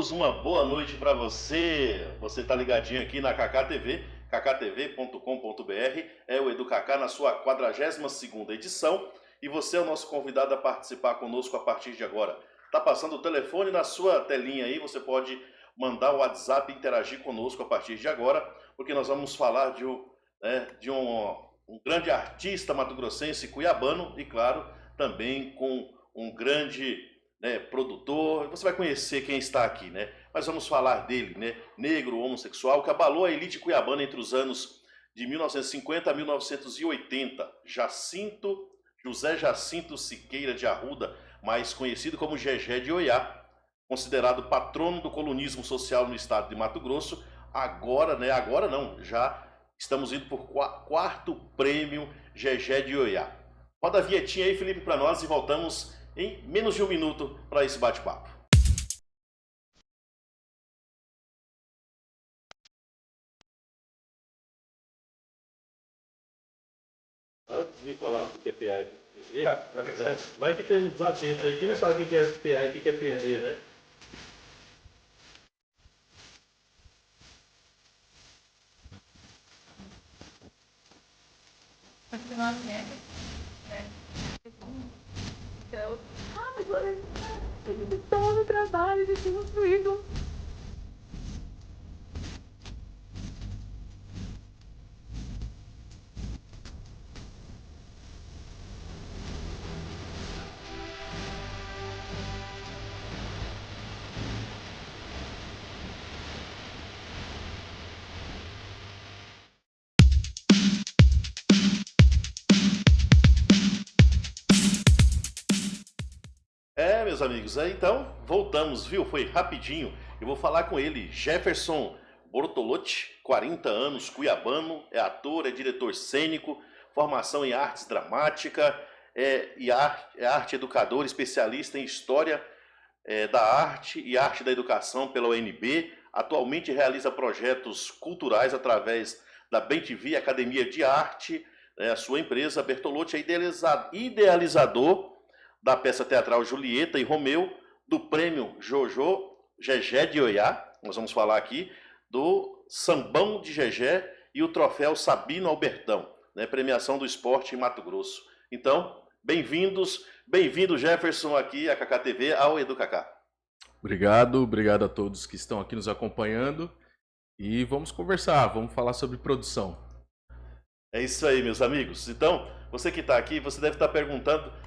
amigos, uma boa noite para você. Você está ligadinho aqui na Kaká TV, kkTV.com.br. É o Edu Kaká na sua 42ª edição e você é o nosso convidado a participar conosco a partir de agora. Tá passando o telefone na sua telinha aí, você pode mandar o WhatsApp e interagir conosco a partir de agora, porque nós vamos falar de um grande artista mato-grossense cuiabano e, claro, também com um grande produtor. Você vai conhecer quem está aqui, né? Mas vamos falar dele, né? Negro, homossexual, que abalou a elite cuiabana entre os anos de 1950 a 1980. José Jacinto Siqueira de Arruda, mais conhecido como Gegé de Oiá, considerado patrono do colunismo social no estado de Mato Grosso. Agora não, já estamos indo por quarto prêmio Gegé de Oiá. Roda a vinhetinha aí, Felipe, para nós e voltamos em menos de um minuto para esse bate-papo. Antes de falar do que é PA, vai que tem desatento aí, que não sabe o que é PA e o que é PND, né? Continuar merda. Então, agora ele todo o trabalho de ser construído. Meus amigos, então voltamos, viu? Foi rapidinho. Eu vou falar com ele, Jefferson Bortolotti, 40 anos, cuiabano, é ator, é diretor cênico, formação em artes dramática, é arte educador, especialista em história da arte e arte da educação pela UNB. Atualmente realiza projetos culturais através da BenTV Academia de Arte. A sua empresa, Bertolotti, é idealizador da peça teatral Julieta e Romeu, do prêmio Jojo Gegé de Oiá, nós vamos falar aqui, do Sambão de Gegé e o troféu Sabino Albertão, né, premiação do esporte em Mato Grosso. Então, bem-vindo Jefferson aqui à Kaká TV, ao Edu Kaká. Obrigado a todos que estão aqui nos acompanhando e vamos conversar, vamos falar sobre produção. É isso aí, meus amigos. Então, você que está aqui, você deve estar perguntando.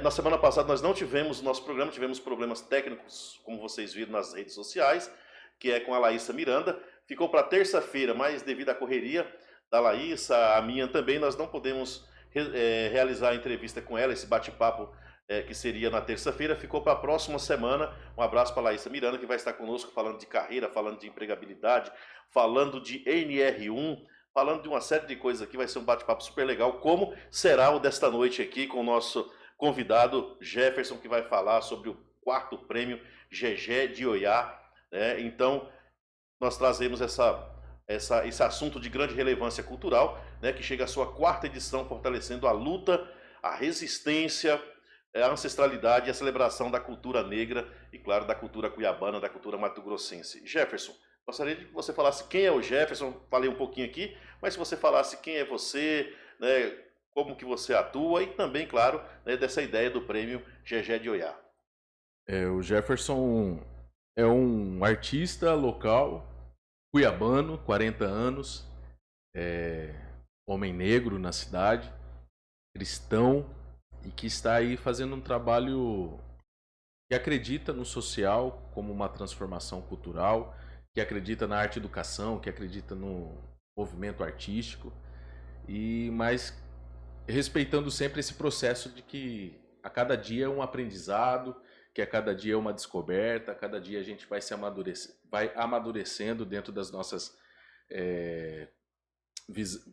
Na semana passada nós não tivemos o nosso programa, tivemos problemas técnicos, como vocês viram nas redes sociais, que é com a Laísa Miranda. Ficou para terça-feira, mas devido à correria da Laísa, a minha também, nós não podemos realizar a entrevista com ela, esse bate-papo que seria na terça-feira, ficou para a próxima semana. Um abraço para a Laísa Miranda, que vai estar conosco falando de carreira, falando de empregabilidade, falando de NR1, falando de uma série de coisas aqui. Vai ser um bate-papo super legal, como será o desta noite aqui com o nosso convidado Jefferson, que vai falar sobre o quarto prêmio Gegé de Oiá, né? Então, nós trazemos esse assunto de grande relevância cultural, né, que chega à sua quarta edição, fortalecendo a luta, a resistência, a ancestralidade e a celebração da cultura negra e, claro, da cultura cuiabana, da cultura mato-grossense. Jefferson, gostaria de que você falasse quem é o Jefferson. Falei um pouquinho aqui, mas se você falasse quem é você, né, como que você atua e também, claro, né, dessa ideia do prêmio Gegé de Oiá. O Jefferson é um artista local, cuiabano, 40 anos, homem negro na cidade, cristão e que está aí fazendo um trabalho que acredita no social como uma transformação cultural, que acredita na arte educação, que acredita no movimento artístico, mas respeitando sempre esse processo de que a cada dia é um aprendizado, que a cada dia é uma descoberta, a cada dia a gente vai vai amadurecendo dentro das nossas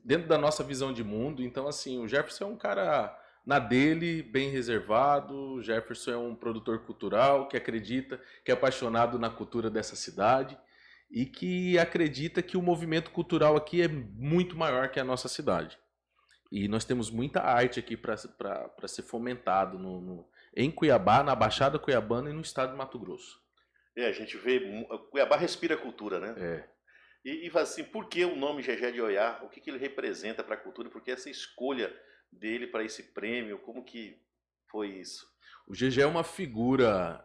dentro da nossa visão de mundo. Então, assim, o Jefferson é um cara na dele, bem reservado. O Jefferson é um produtor cultural que acredita, que é apaixonado na cultura dessa cidade e que acredita que o movimento cultural aqui é muito maior que a nossa cidade. E nós temos muita arte aqui para ser fomentado em Cuiabá, na Baixada Cuiabana e no estado de Mato Grosso. A gente vê, Cuiabá respira cultura, né? É. E assim, por que o nome Gegé de Oiá? O que ele representa para a cultura? Por que essa escolha dele para esse prêmio? Como que foi isso? O GG é uma figura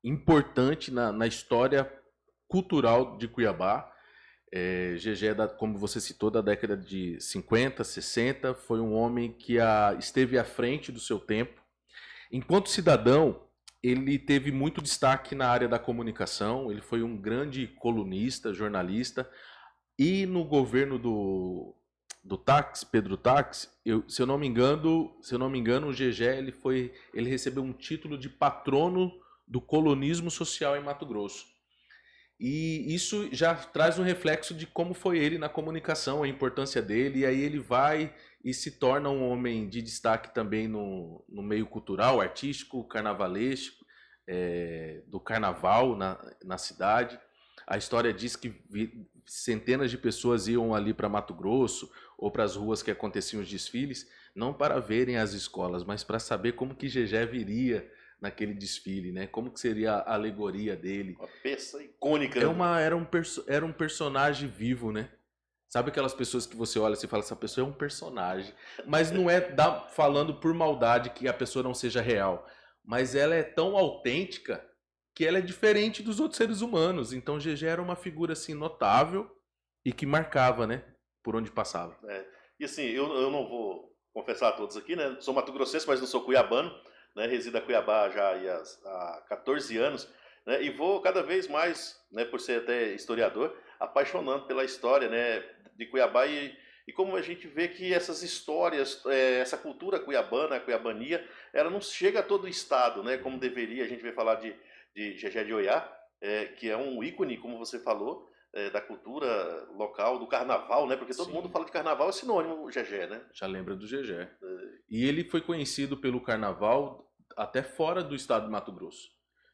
importante na história cultural de Cuiabá. GG, como você citou, da década de 50, 60, foi um homem que esteve à frente do seu tempo. Enquanto cidadão, ele teve muito destaque na área da comunicação, ele foi um grande colunista, jornalista, e no governo do Táxi, Pedro Táxi, se eu não me engano, o Gegé ele recebeu um título de patrono do colonismo social em Mato Grosso. E isso já traz um reflexo de como foi ele na comunicação, a importância dele, e aí ele vai e se torna um homem de destaque também no meio cultural, artístico, carnavalesco, do carnaval na cidade. A história diz que centenas de pessoas iam ali para Mato Grosso ou para as ruas que aconteciam os desfiles, não para verem as escolas, mas para saber como que Gegé viria naquele desfile, né? Como que seria a alegoria dele. Uma peça icônica. Era um personagem vivo, né? Sabe aquelas pessoas que você olha e fala, essa pessoa é um personagem. Mas não é falando por maldade que a pessoa não seja real. Mas ela é tão autêntica que ela é diferente dos outros seres humanos. Então Gegé era uma figura assim notável e que marcava, né? Por onde passava. E assim, eu não vou confessar a todos aqui, né? Sou mato-grossense, mas não sou cuiabano. Né, resido em Cuiabá já há 14 anos, né, e vou cada vez mais, né, por ser até historiador, apaixonando pela história, né, de Cuiabá e como a gente vê que essas histórias, essa cultura cuiabana, a cuiabania, ela não chega a todo o estado, né, como deveria. A gente vai falar de Gegé de Oiá, que é um ícone, como você falou, da cultura local, do carnaval, né? Porque todo mundo fala de carnaval, é sinônimo Gegé, né? Já lembra do Gegé. E ele foi conhecido pelo carnaval até fora do estado de Mato Grosso.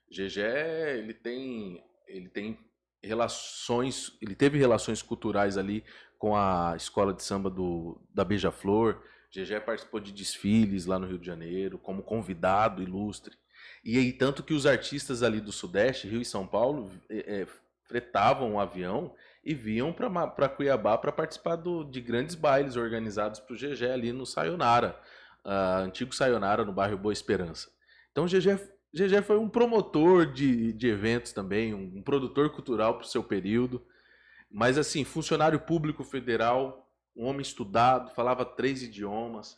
Gegé, ele teve relações culturais ali com a escola de samba da Beija-Flor. Gegé participou de desfiles lá no Rio de Janeiro, como convidado ilustre. E aí, tanto que os artistas ali do Sudeste, Rio e São Paulo, fretavam um avião e vinham para Cuiabá para participar de grandes bailes organizados para o Gegé ali no Sayonara, antigo Sayonara, no bairro Boa Esperança. Então Gegé foi um promotor de eventos também, um produtor cultural para o seu período, mas assim, funcionário público federal, um homem estudado, falava 3 idiomas,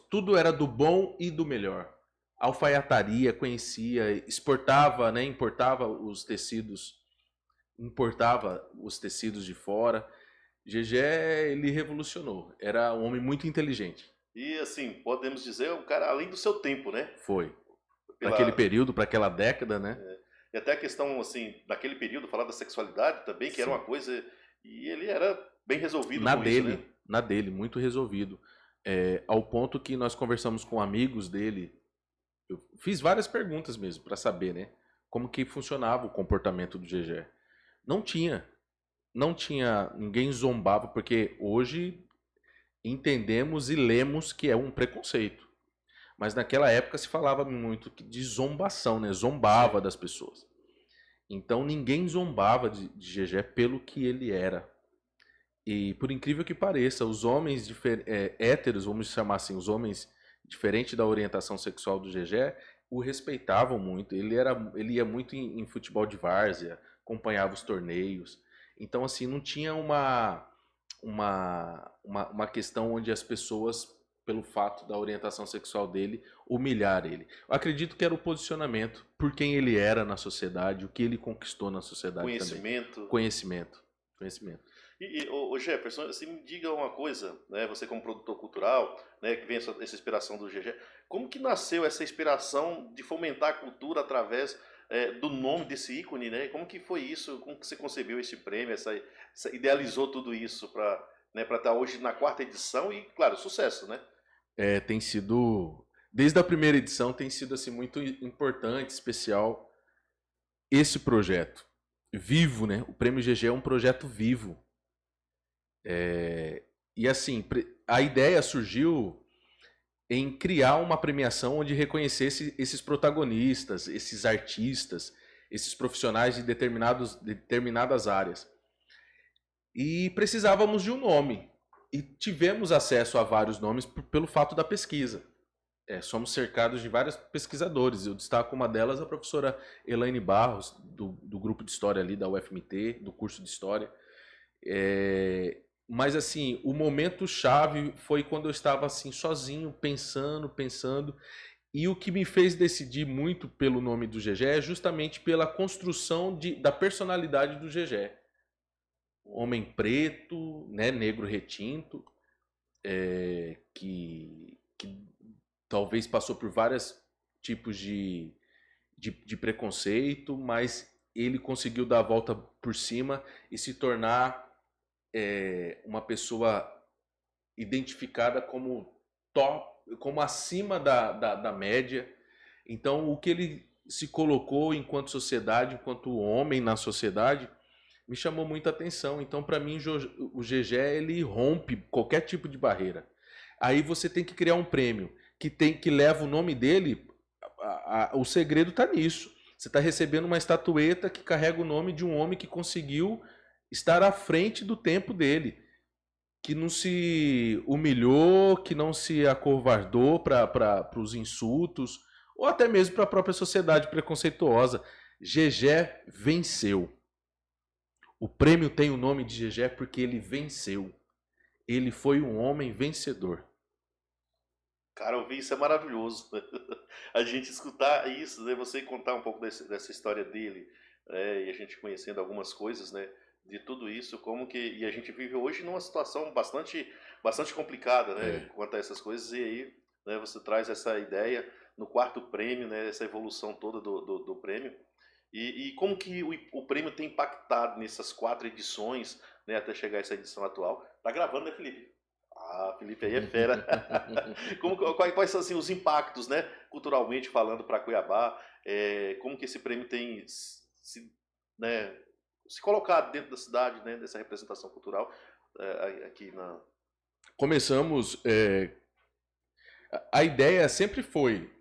tudo era do bom e do melhor. Alfaiataria, conhecia, exportava, né, importava os tecidos de fora. Gegé, ele revolucionou. Era um homem muito inteligente. E assim, podemos dizer, um cara além do seu tempo, né? Foi. Para aquele período, para aquela década, né? E até a questão, assim, daquele período, falar da sexualidade também, que era uma coisa... E ele era bem resolvido com isso, né? Na dele, muito resolvido. Ao ponto que nós conversamos com amigos dele. Eu fiz várias perguntas mesmo, para saber, né? Como que funcionava o comportamento do Gegé. Não tinha, ninguém zombava, porque hoje entendemos e lemos que é um preconceito. Mas naquela época se falava muito de zombação, né? Zombava das pessoas. Então ninguém zombava de Gegé pelo que ele era. E por incrível que pareça, os homens héteros, vamos chamar assim, os homens diferente da orientação sexual do Gegé, o respeitavam muito. Ele ia muito em futebol de várzea, acompanhava os torneios. Então, assim, não tinha uma questão onde as pessoas, pelo fato da orientação sexual dele, humilhar ele. Eu acredito que era o posicionamento, por quem ele era na sociedade, o que ele conquistou na sociedade também. Conhecimento. E o Jefferson, você me diga uma coisa, né? Você como produtor cultural, né, que vem essa inspiração do Gegé, como que nasceu essa inspiração de fomentar a cultura através do nome desse ícone, né? Como que foi isso? Como que você concebeu esse prêmio, idealizou tudo isso para estar hoje na 4ª edição e, claro, sucesso, né? Tem sido, desde a primeira edição, tem sido assim muito importante, especial esse projeto vivo, né? O Prêmio GG é um projeto vivo. E assim, a ideia surgiu em criar uma premiação onde reconhecesse esses protagonistas, esses artistas, esses profissionais de determinadas áreas. E precisávamos de um nome. E tivemos acesso a vários nomes pelo fato da pesquisa. Somos cercados de vários pesquisadores. Eu destaco uma delas, a professora Elaine Barros, do grupo de História ali da UFMT, do curso de História. Mas assim, o momento chave foi quando eu estava assim, sozinho, pensando. E o que me fez decidir muito pelo nome do Gegé é justamente pela construção da personalidade do Gegé. Homem preto, né, negro retinto, que talvez passou por vários tipos de preconceito, mas ele conseguiu dar a volta por cima e se tornar uma pessoa identificada como como acima da média. Então, o que ele se colocou enquanto sociedade, enquanto homem na sociedade, me chamou muita atenção. Então, para mim, o Gegé, ele rompe qualquer tipo de barreira. Aí você tem que criar um prêmio que leva o nome dele. O segredo está nisso. Você está recebendo uma estatueta que carrega o nome de um homem que conseguiu estar à frente do tempo dele, que não se humilhou, que não se acovardou para os insultos, ou até mesmo para a própria sociedade preconceituosa. Gegé venceu. O prêmio tem o nome de Gegé porque ele venceu. Ele foi um homem vencedor. Cara, ouvir isso é maravilhoso. A gente escutar isso, né? Você contar um pouco dessa história dele, e a gente conhecendo algumas coisas, né? De tudo isso, e a gente vive hoje numa situação bastante complicada, né? Quanto a essas coisas, e aí, né, você traz essa ideia no quarto prêmio, né? Essa evolução toda do prêmio. E como que o prêmio tem impactado nessas 4 edições, né, até chegar a essa edição atual? Tá gravando, né, Felipe? Ah, Felipe aí é fera. Quais são assim, os impactos, né, culturalmente falando, para Cuiabá? Como que esse prêmio tem se colocado dentro da cidade, né, dessa representação cultural aqui na... Começamos... A ideia sempre foi...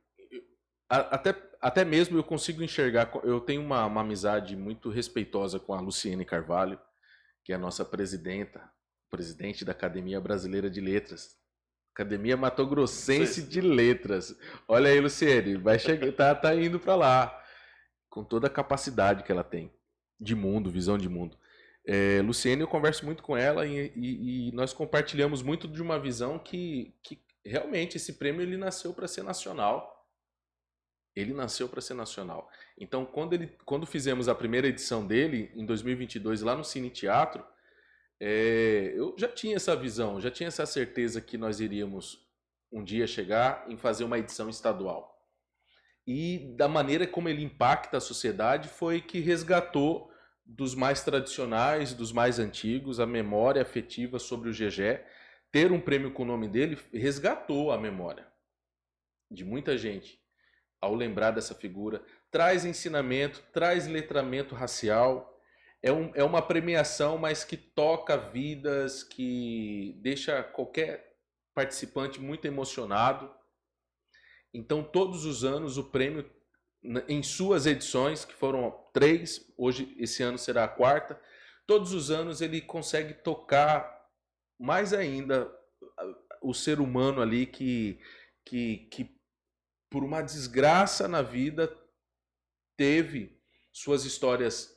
Até mesmo eu consigo enxergar... Eu tenho uma amizade muito respeitosa com a Luciene Carvalho, que é a nossa presidente da Academia Brasileira de Letras. Academia Matogrossense de Letras. Olha aí, Luciene, vai chegar, tá indo para lá, com toda a capacidade que ela tem, de mundo, visão de mundo. Luciene, eu converso muito com ela e nós compartilhamos muito de uma visão que realmente esse prêmio ele nasceu para ser nacional. Ele nasceu para ser nacional. Então, quando fizemos a primeira edição dele, em 2022, lá no Cine Teatro, eu já tinha essa visão, já tinha essa certeza que nós iríamos um dia chegar em fazer uma edição estadual. E da maneira como ele impacta a sociedade foi que resgatou dos mais tradicionais, dos mais antigos, a memória afetiva sobre o Gegé. Ter um prêmio com o nome dele resgatou a memória de muita gente ao lembrar dessa figura. Traz ensinamento, traz letramento racial. É uma premiação, mas que toca vidas, que deixa qualquer participante muito emocionado. Então, todos os anos, o prêmio, em suas edições, que foram 3, esse ano será a 4ª, todos os anos ele consegue tocar mais ainda o ser humano ali que por uma desgraça na vida teve suas histórias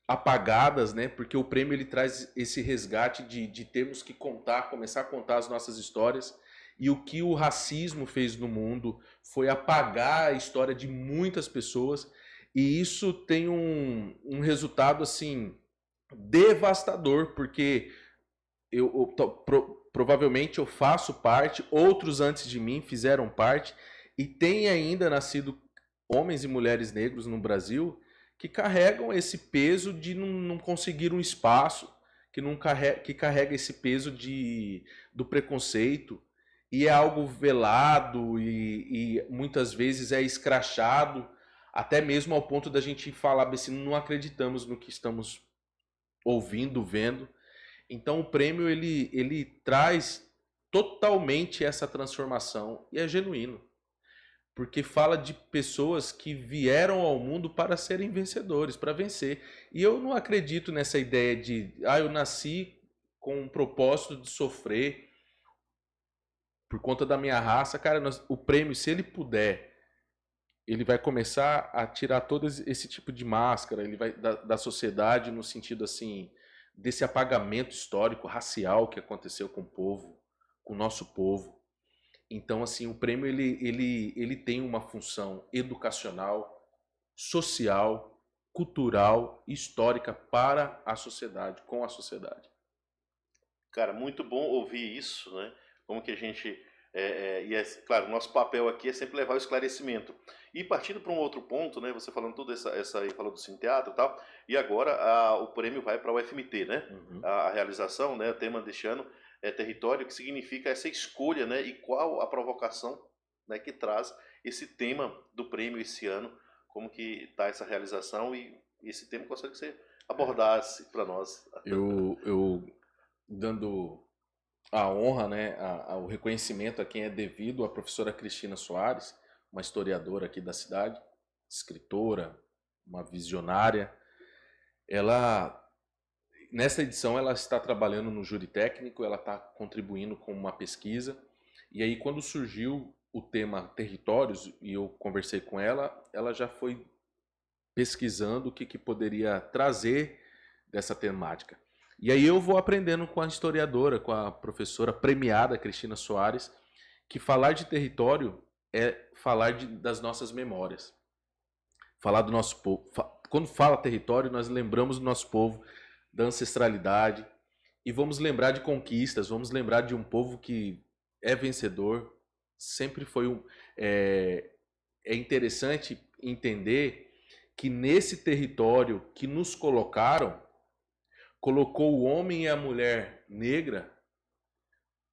apagadas, né? Porque o prêmio ele traz esse resgate de termos que começar a contar as nossas histórias. E o que o racismo fez no mundo foi apagar a história de muitas pessoas. E isso tem um resultado assim devastador, porque provavelmente eu faço parte, outros antes de mim fizeram parte, e tem ainda nascido homens e mulheres negros no Brasil que carregam esse peso de não conseguir um espaço, que carrega esse peso do preconceito, e é algo velado e muitas vezes é escrachado, até mesmo ao ponto da gente falar assim, não acreditamos no que estamos ouvindo, vendo. Então o prêmio ele traz totalmente essa transformação e é genuíno. Porque fala de pessoas que vieram ao mundo para serem vencedores, para vencer. E eu não acredito nessa ideia de, eu nasci com um propósito de sofrer por conta da minha raça. Cara, o prêmio, se ele puder, ele vai começar a tirar todo esse tipo de máscara, ele vai da sociedade no sentido assim, desse apagamento histórico, racial que aconteceu com o povo, com o nosso povo. Então, assim, o prêmio ele tem uma função educacional, social, cultural, histórica para a sociedade, com a sociedade. Cara, muito bom ouvir isso, né? Como que a gente... claro, nosso papel aqui é sempre levar o esclarecimento. E partindo para um outro ponto, né? Você falando tudo essa aí, falou do Cine Teatro e tal, e agora o prêmio vai para o UFMT, né? Uhum. A realização, né? O tema deste ano é território, que significa essa escolha, né? E qual a provocação, né, que traz esse tema do prêmio esse ano, como que está essa realização e esse tema gostaria que você abordasse para nós. Eu dando a honra, né, o reconhecimento a quem é devido, a professora Cristina Soares, uma historiadora aqui da cidade, escritora, uma visionária. Ela, nessa edição, ela está trabalhando no júri técnico, ela está contribuindo com uma pesquisa. E aí, quando surgiu o tema territórios, e eu conversei com ela, ela já foi pesquisando o que poderia trazer dessa temática. E aí eu vou aprendendo com a historiadora, com a professora premiada Cristina Soares, que falar de território é falar das nossas memórias. Falar do nosso povo. Quando fala território, nós lembramos do nosso povo, da ancestralidade, e vamos lembrar de conquistas, vamos lembrar de um povo que é vencedor, sempre foi é interessante entender que nesse território que nos colocou o homem e a mulher negra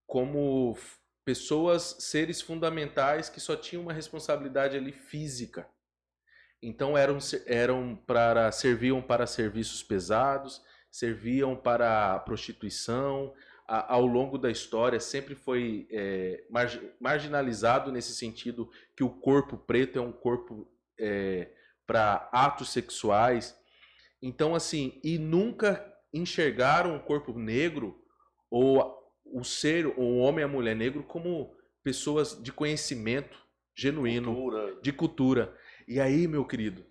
como pessoas, seres fundamentais que só tinham uma responsabilidade ali física. Então serviam para serviços pesados, serviam para prostituição. Ao longo da história sempre foi marginalizado nesse sentido que o corpo preto é um corpo para atos sexuais. Então, assim, e nunca enxergaram o corpo negro ou o homem e a mulher negro como pessoas de conhecimento genuíno, de cultura. E aí, meu querido,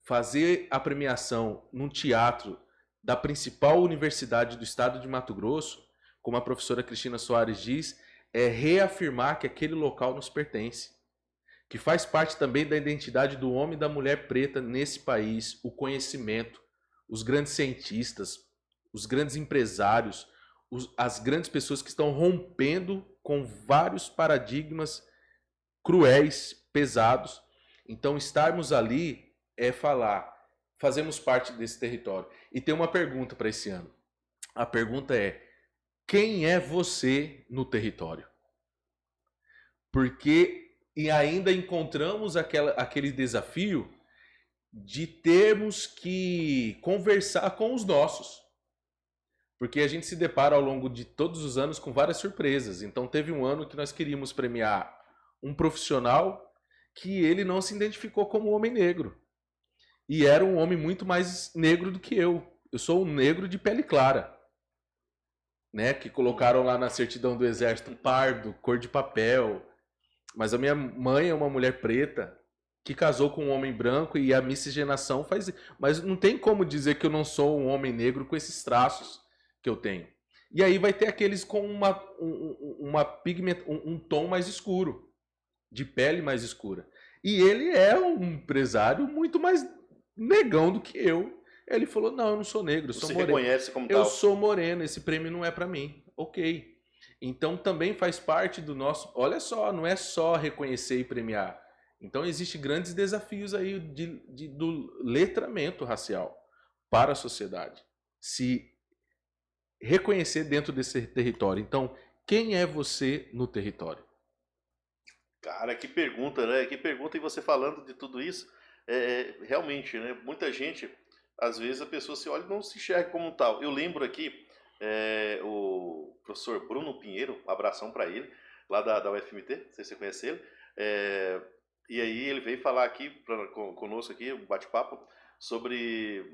fazer a premiação num teatro da principal universidade do estado de Mato Grosso, como a professora Cristina Soares diz, é reafirmar que aquele local nos pertence, que faz parte também da identidade do homem e da mulher preta nesse país, o conhecimento, os grandes cientistas, os grandes empresários, as grandes pessoas que estão rompendo com vários paradigmas cruéis, pesados. Então, estarmos ali é falar, fazemos parte desse território. E tem uma pergunta para esse ano. A pergunta é: quem é você no território? Porque ainda encontramos aquele desafio de termos que conversar com os nossos. Porque a gente se depara ao longo de todos os anos com várias surpresas. Então teve um ano que nós queríamos premiar um profissional que ele não se identificou como homem negro. E era um homem muito mais negro do que eu. Eu sou um negro de pele clara. Né? Que colocaram lá na certidão do exército pardo, cor de papel. Mas a minha mãe é uma mulher preta que casou com um homem branco e a miscigenação faz... Mas não tem como dizer que eu não sou um homem negro com esses traços que eu tenho. E aí vai ter aqueles com um tom mais escuro, de pele mais escura. E ele é um empresário muito mais negão do que eu. Ele falou: não, eu não sou negro, eu sou moreno. Você reconhece como eu tal? sou moreno, esse prêmio não é para mim. Ok. Então também faz parte do nosso... Olha só, não é só reconhecer e premiar. Então existem grandes desafios aí do letramento racial para a sociedade. Se reconhecer dentro desse território. Então, quem é você no território? Cara, que pergunta, né? Que pergunta, e você falando de tudo isso, realmente, né? Muita gente, às vezes a pessoa se olha e não se enxerga como tal. Eu lembro aqui o professor Bruno Pinheiro, um abração para ele, lá da UFMT, não sei se você conhece ele. E aí ele veio falar aqui conosco aqui, um bate-papo sobre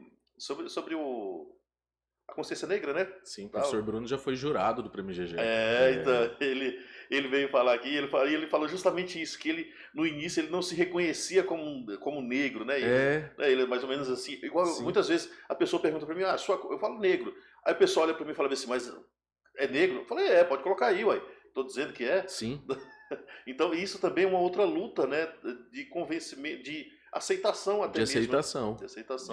a consciência negra, né? Sim, o professor Bruno já foi jurado do Prêmio GG. Então, ele veio falar aqui, e ele falou justamente isso, que ele, no início, ele não se reconhecia como negro, né? Ele é mais ou menos assim, igual Sim. muitas vezes a pessoa pergunta pra mim, eu falo negro. Aí o pessoal olha pra mim e fala assim, mas é negro? Eu falei, pode colocar aí, uai. Tô dizendo que é. Sim. Então, isso também é uma outra luta, né? De convencimento, de aceitação até mesmo. De aceitação.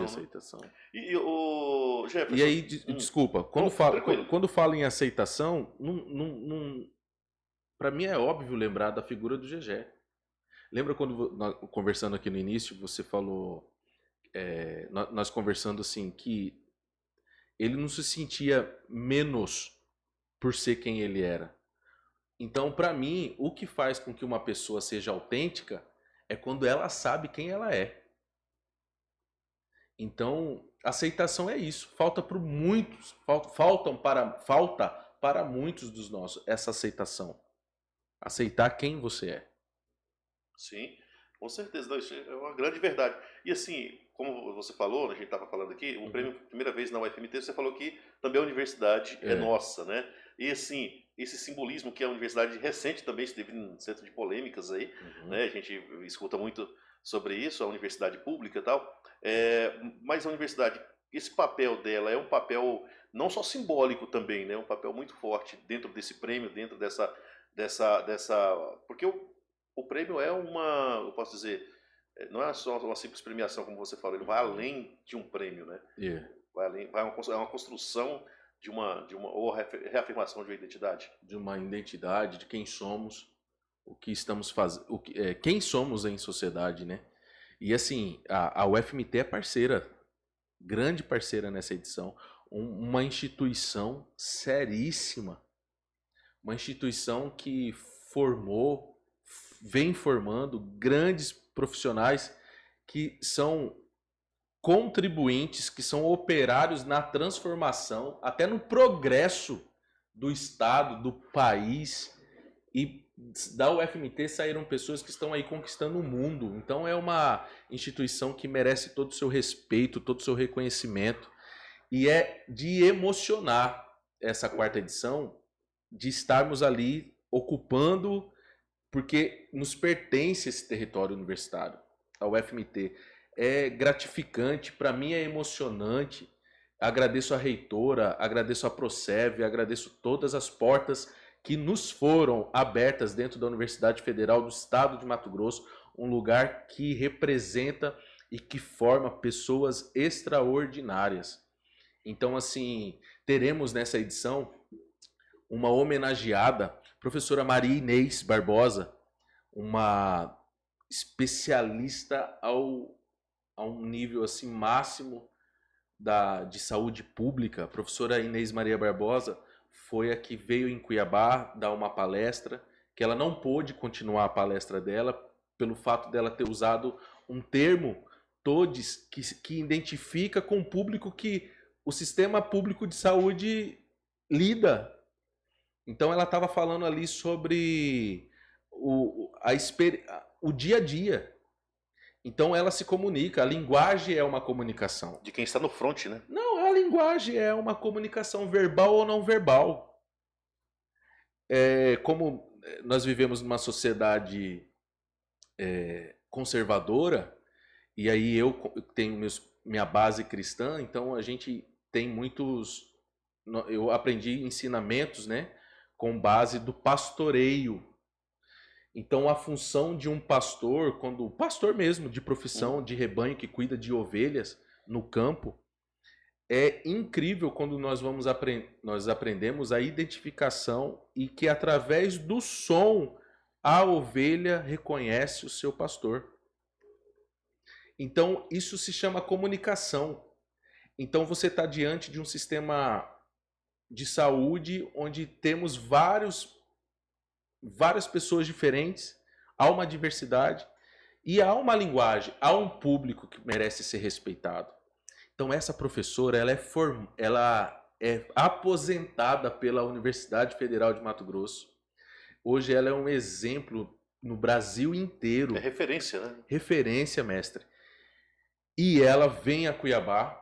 aceitação. E o Jefferson... E aí, desculpa, quando fala em aceitação, para mim é óbvio lembrar da figura do GG. Lembra quando, conversando aqui no início, você falou, nós conversando assim, que ele não se sentia menos por ser quem ele era. Então, para mim, o que faz com que uma pessoa seja autêntica é quando ela sabe quem ela é. Então, aceitação é isso. Falta para muitos dos nossos essa aceitação. Aceitar quem você é. Sim, com certeza. Não, isso é uma grande verdade. E assim, como você falou, a gente estava falando aqui, o prêmio, primeira vez na UFMT, você falou que também a universidade é nossa, né? E assim, esse simbolismo que a universidade recente também esteve no centro de polêmicas aí, né? A gente escuta muito sobre isso, a universidade pública e tal. Mas a universidade, esse papel dela é um papel não só simbólico também, né? Um papel muito forte dentro desse prêmio, dentro dessa porque o prêmio é eu posso dizer, não é só uma simples premiação, como você falou, ele vai além de um prêmio, né? Vai além, é uma construção de uma ou reafirmação de uma identidade. De uma identidade, de quem somos, o que estamos fazendo, quem somos em sociedade, né? E assim, a UFMT é parceira, grande parceira nessa edição, uma instituição seríssima, uma instituição que vem formando grandes profissionais que são contribuintes, que são operários na transformação, até no progresso do Estado, do país. E da UFMT saíram pessoas que estão aí conquistando o mundo. Então é uma instituição que merece todo o seu respeito, todo o seu reconhecimento. E é de emocionar essa quarta edição, de estarmos ali ocupando, porque nos pertence esse território universitário, a UFMT. É gratificante, para mim é emocionante. Agradeço a reitora, agradeço a Procev, agradeço todas as portas que nos foram abertas dentro da Universidade Federal do Estado de Mato Grosso, um lugar que representa e que forma pessoas extraordinárias. Então, assim, teremos nessa edição uma homenageada, professora Maria Inês Barbosa, uma especialista a um nível assim máximo de saúde pública. A professora Inês Maria Barbosa foi a que veio em Cuiabá dar uma palestra, que ela não pôde continuar a palestra dela pelo fato dela ter usado um termo TODES que identifica com o público que o sistema público de saúde lida. Então ela estava falando ali sobre o dia a dia. Então ela se comunica, a linguagem é uma comunicação. De quem está no front, né? Não, a linguagem é uma comunicação verbal ou não verbal. Como nós vivemos numa sociedade conservadora, e aí eu tenho minha base cristã, então a gente tem muitos... Eu aprendi ensinamentos, né, com base do pastoreio. Então a função de um pastor, quando o pastor mesmo de profissão, de rebanho, que cuida de ovelhas no campo, é incrível quando nós aprendemos a identificação e que através do som a ovelha reconhece o seu pastor. Então isso se chama comunicação. Então você está diante de um sistema de saúde onde temos várias pessoas diferentes, há uma diversidade e há uma linguagem, há um público que merece ser respeitado. Então essa professora, ela é aposentada pela Universidade Federal de Mato Grosso. Hoje ela é um exemplo no Brasil inteiro. É referência, né? Referência, mestre. E ela vem a Cuiabá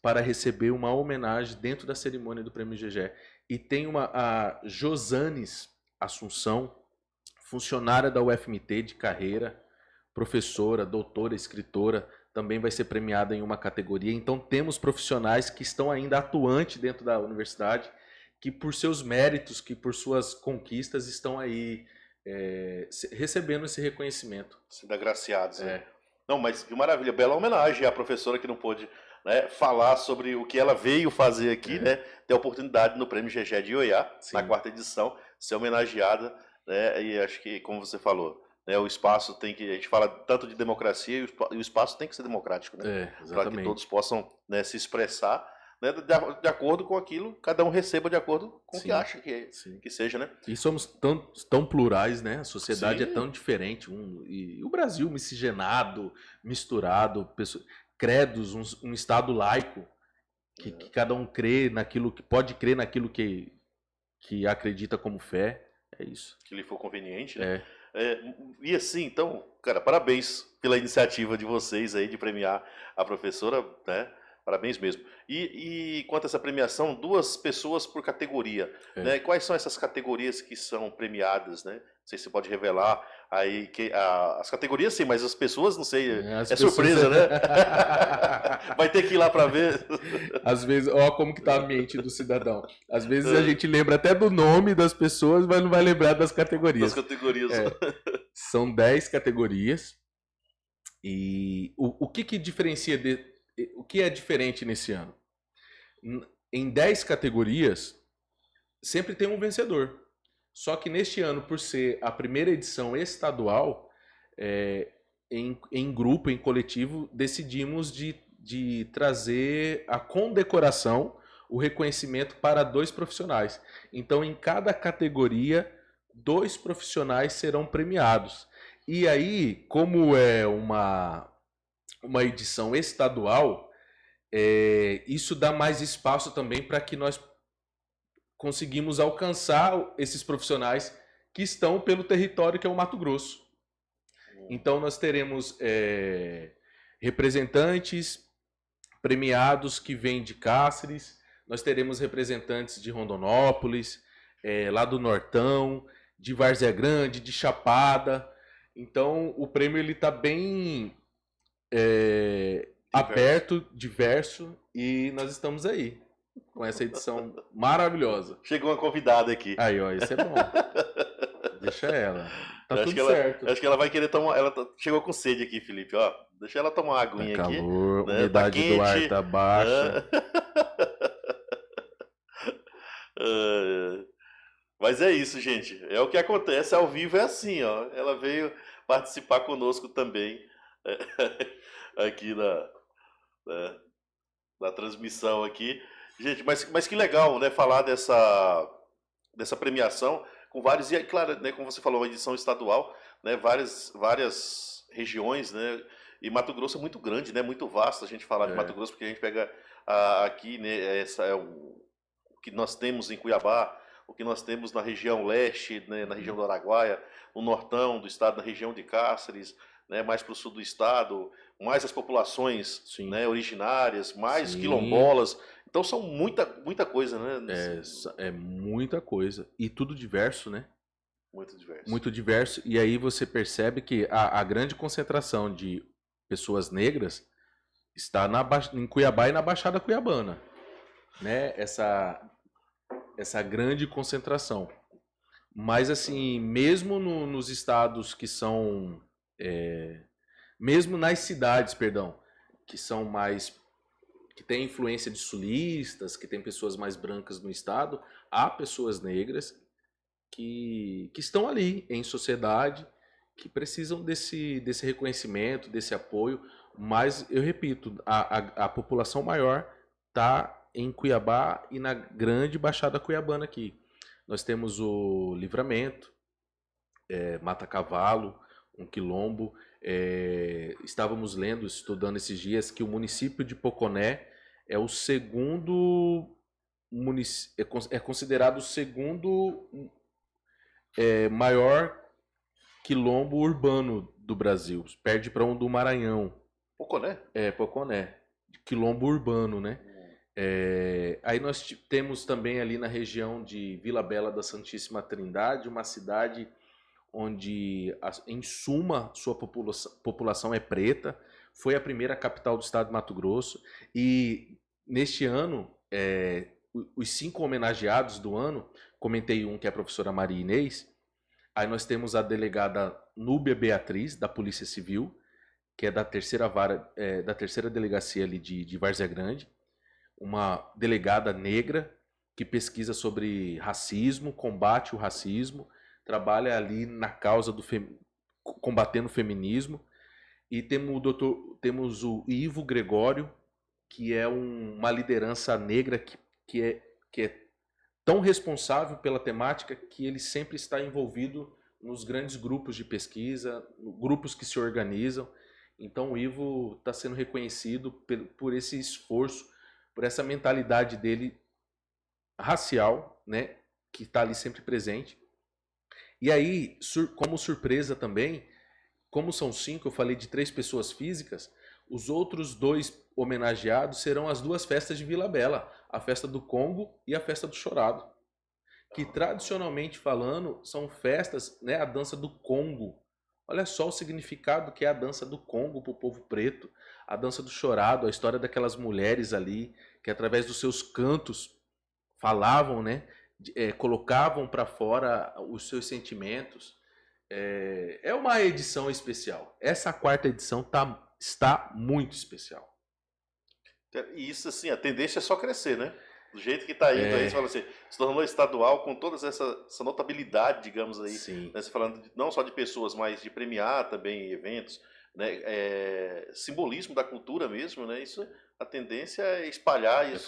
para receber uma homenagem dentro da cerimônia do Prêmio GGE. E tem a Josanes Assunção, funcionária da UFMT de carreira, professora, doutora, escritora, também vai ser premiada em uma categoria. Então temos profissionais que estão ainda atuantes dentro da universidade, que por seus méritos, que por suas conquistas estão aí recebendo esse reconhecimento. Sendo agraciados, né? Não, mas que maravilha, bela homenagem à professora que não pôde, né, falar sobre o que ela veio fazer aqui, né? Ter a oportunidade no Prêmio GGE de Ioiá, Sim. na 4ª edição, ser homenageada, né? E acho que, como você falou, né, o espaço tem que, a gente fala tanto de democracia e o espaço tem que ser democrático, né? Para que Exatamente. todos possam, né, se expressar, né, de acordo com aquilo, cada um receba de acordo com o que Sim. acha Sim. que seja, né? E somos tão plurais, né? A sociedade Sim. é tão diferente. E o Brasil miscigenado, misturado, credos, um Estado laico, que cada um crê naquilo que pode crer naquilo que acredita como fé. É isso. Que lhe for conveniente, né? E assim, então, cara, parabéns pela iniciativa de vocês aí de premiar a professora, né? Parabéns mesmo. E quanto a essa premiação, 2 pessoas por categoria, né? Quais são essas categorias que são premiadas, né? Não sei se você pode revelar aí as categorias, sim, mas as pessoas, não sei, surpresa, né? Vai ter que ir lá para ver. Às vezes, ó como que tá a mente do cidadão. Às vezes a gente lembra até do nome das pessoas, mas não vai lembrar das categorias. Das categorias. São 10 categorias. E o que diferencia o que é diferente nesse ano? Em 10 categorias, sempre tem um vencedor. Só que neste ano, por ser a primeira edição estadual, em grupo, em coletivo, decidimos de trazer a condecoração, o reconhecimento para 2 profissionais. Então, em cada categoria, 2 profissionais serão premiados. E aí, como é uma edição estadual, isso dá mais espaço também para que nós conseguimos alcançar esses profissionais que estão pelo território que é o Mato Grosso. Então nós teremos representantes premiados que vêm de Cáceres, nós teremos representantes de Rondonópolis, lá do Nortão, de Várzea Grande, de Chapada. Então o prêmio ele está bem aberto, diverso, e nós estamos aí com essa edição maravilhosa. Chegou uma convidada aqui. Aí, ó, isso é bom. Deixa ela. Tá tudo certo. Acho que ela vai querer tomar. Ela chegou com sede aqui, Felipe. Ó, deixa ela tomar uma aguinha aqui. Calor, né? umidade Tá do ar tá baixa. Mas é isso, gente. É o que acontece ao vivo, é assim, ó. Ela veio participar conosco também aqui na transmissão aqui. Gente, mas que legal, né? Falar dessa premiação com vários, e claro, né, como você falou, uma edição estadual, né? Várias regiões, né? E Mato Grosso é muito grande, né? Muito vasto a gente falar de Mato Grosso, porque a gente pega aqui, né? Essa é o que nós temos em Cuiabá, o que nós temos na região leste, né, na região do Araguaia, no nortão do estado, na região de Cáceres, né, mais para o sul do estado, mais as populações, né, originárias, mais quilombolas. Então são muita coisa, né? É muita coisa. E tudo diverso, né? Muito diverso. Muito diverso. E aí você percebe que a grande concentração de pessoas negras está em Cuiabá e na Baixada Cuiabana. Né? Essa grande concentração. Mas, assim, mesmo nos estados que são... mesmo nas cidades, perdão, que são mais... que tem influência de sulistas, que tem pessoas mais brancas no estado, há pessoas negras que estão ali em sociedade, que precisam desse reconhecimento, desse apoio. Mas, eu repito, a população maior está em Cuiabá e na grande Baixada Cuiabana aqui. Nós temos o Livramento, Mata Cavalo, um quilombo. Estávamos estudando esses dias, que o município de Poconé é o segundo é considerado o segundo maior quilombo urbano do Brasil. Perde para um do Maranhão. Poconé? Poconé. Quilombo urbano, né? Aí nós temos também ali na região de Vila Bela da Santíssima Trindade, uma cidade onde, em suma, sua população é preta. Foi a primeira capital do estado de Mato Grosso. E neste ano, os 5 homenageados do ano, comentei um que é a professora Maria Inês. Aí nós temos a delegada Núbia Beatriz, da Polícia Civil, que é da terceira delegacia ali de Várzea Grande. Uma delegada negra que pesquisa sobre racismo, combate o racismo, trabalha ali na causa combatendo o feminismo. E temos o Ivo Gregório, que é uma liderança negra que é tão responsável pela temática que ele sempre está envolvido nos grandes grupos de pesquisa, grupos que se organizam. Então o Ivo está sendo reconhecido por esse esforço, por essa mentalidade dele racial, né, que está ali sempre presente. E aí, como surpresa também, como são 5, eu falei de 3 pessoas físicas, os outros 2 homenageados serão as 2 festas de Vila Bela, a festa do Congo e a festa do Chorado, que tradicionalmente falando são festas, né, a dança do Congo. Olha só o significado que é a dança do Congo para o povo preto, a dança do Chorado, a história daquelas mulheres ali que através dos seus cantos falavam, né, colocavam para fora os seus sentimentos. É uma edição especial. Essa 4ª edição está muito especial. E isso, assim, a tendência é só crescer, né? Do jeito que está indo aí, você fala assim, se tornou estadual com toda essa notabilidade, digamos aí. Sim. Né? Você falando não só de pessoas, mas de premiar também eventos, né? Simbolismo da cultura mesmo, né? Isso, a tendência é espalhar isso.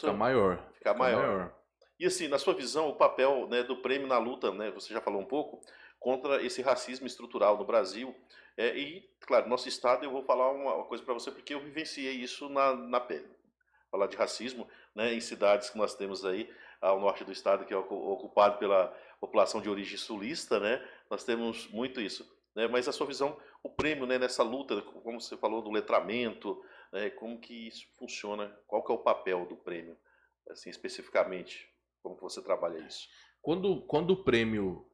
Ficar maior. E assim, na sua visão, o papel, né, do prêmio na luta, né? Você já falou um pouco, contra esse racismo estrutural no Brasil. E, claro, nosso estado, eu vou falar uma coisa para você, porque eu vivenciei isso na pele. Falar de racismo, né, em cidades que nós temos aí ao norte do estado, que é ocupado pela população de origem sulista, né, nós temos muito isso. Né, mas a sua visão, o prêmio, né, nessa luta, como você falou, do letramento, né, como que isso funciona, qual que é o papel do prêmio, assim, especificamente, como que você trabalha isso? Quando o prêmio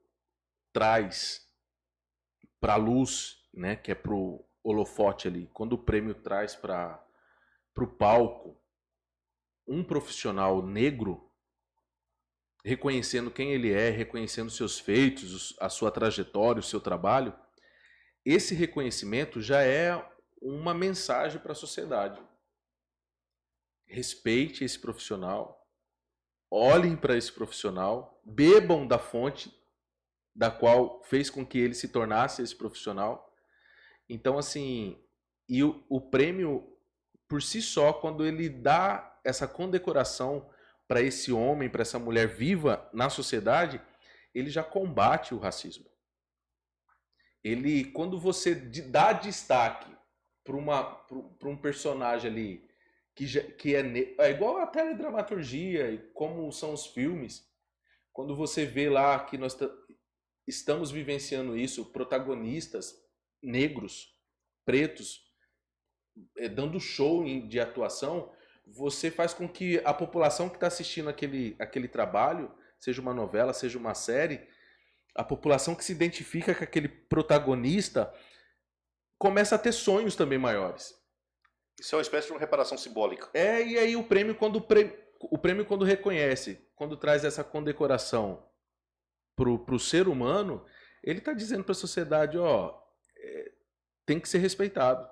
traz para a luz, né, que é para o holofote ali, quando o prêmio traz para o palco um profissional negro, reconhecendo quem ele é, reconhecendo seus feitos, a sua trajetória, o seu trabalho, esse reconhecimento já é uma mensagem para a sociedade. Respeite esse profissional, olhem para esse profissional, bebam da fonte da qual fez com que ele se tornasse esse profissional. Então, assim, e o prêmio por si só, quando ele dá essa condecoração para esse homem, para essa mulher viva na sociedade, ele já combate o racismo. Quando você dá destaque para um personagem ali que é igual a teledramaturgia e como são os filmes, quando você vê lá que nós estamos vivenciando isso, protagonistas negros, pretos, dando show de atuação, você faz com que a população que está assistindo aquele trabalho, seja uma novela, seja uma série, a população que se identifica com aquele protagonista começa a ter sonhos também maiores. Isso é uma espécie de uma reparação simbólica. E aí o prêmio quando reconhece, quando traz essa condecoração pro ser humano, ele está dizendo para a sociedade, tem que ser respeitado.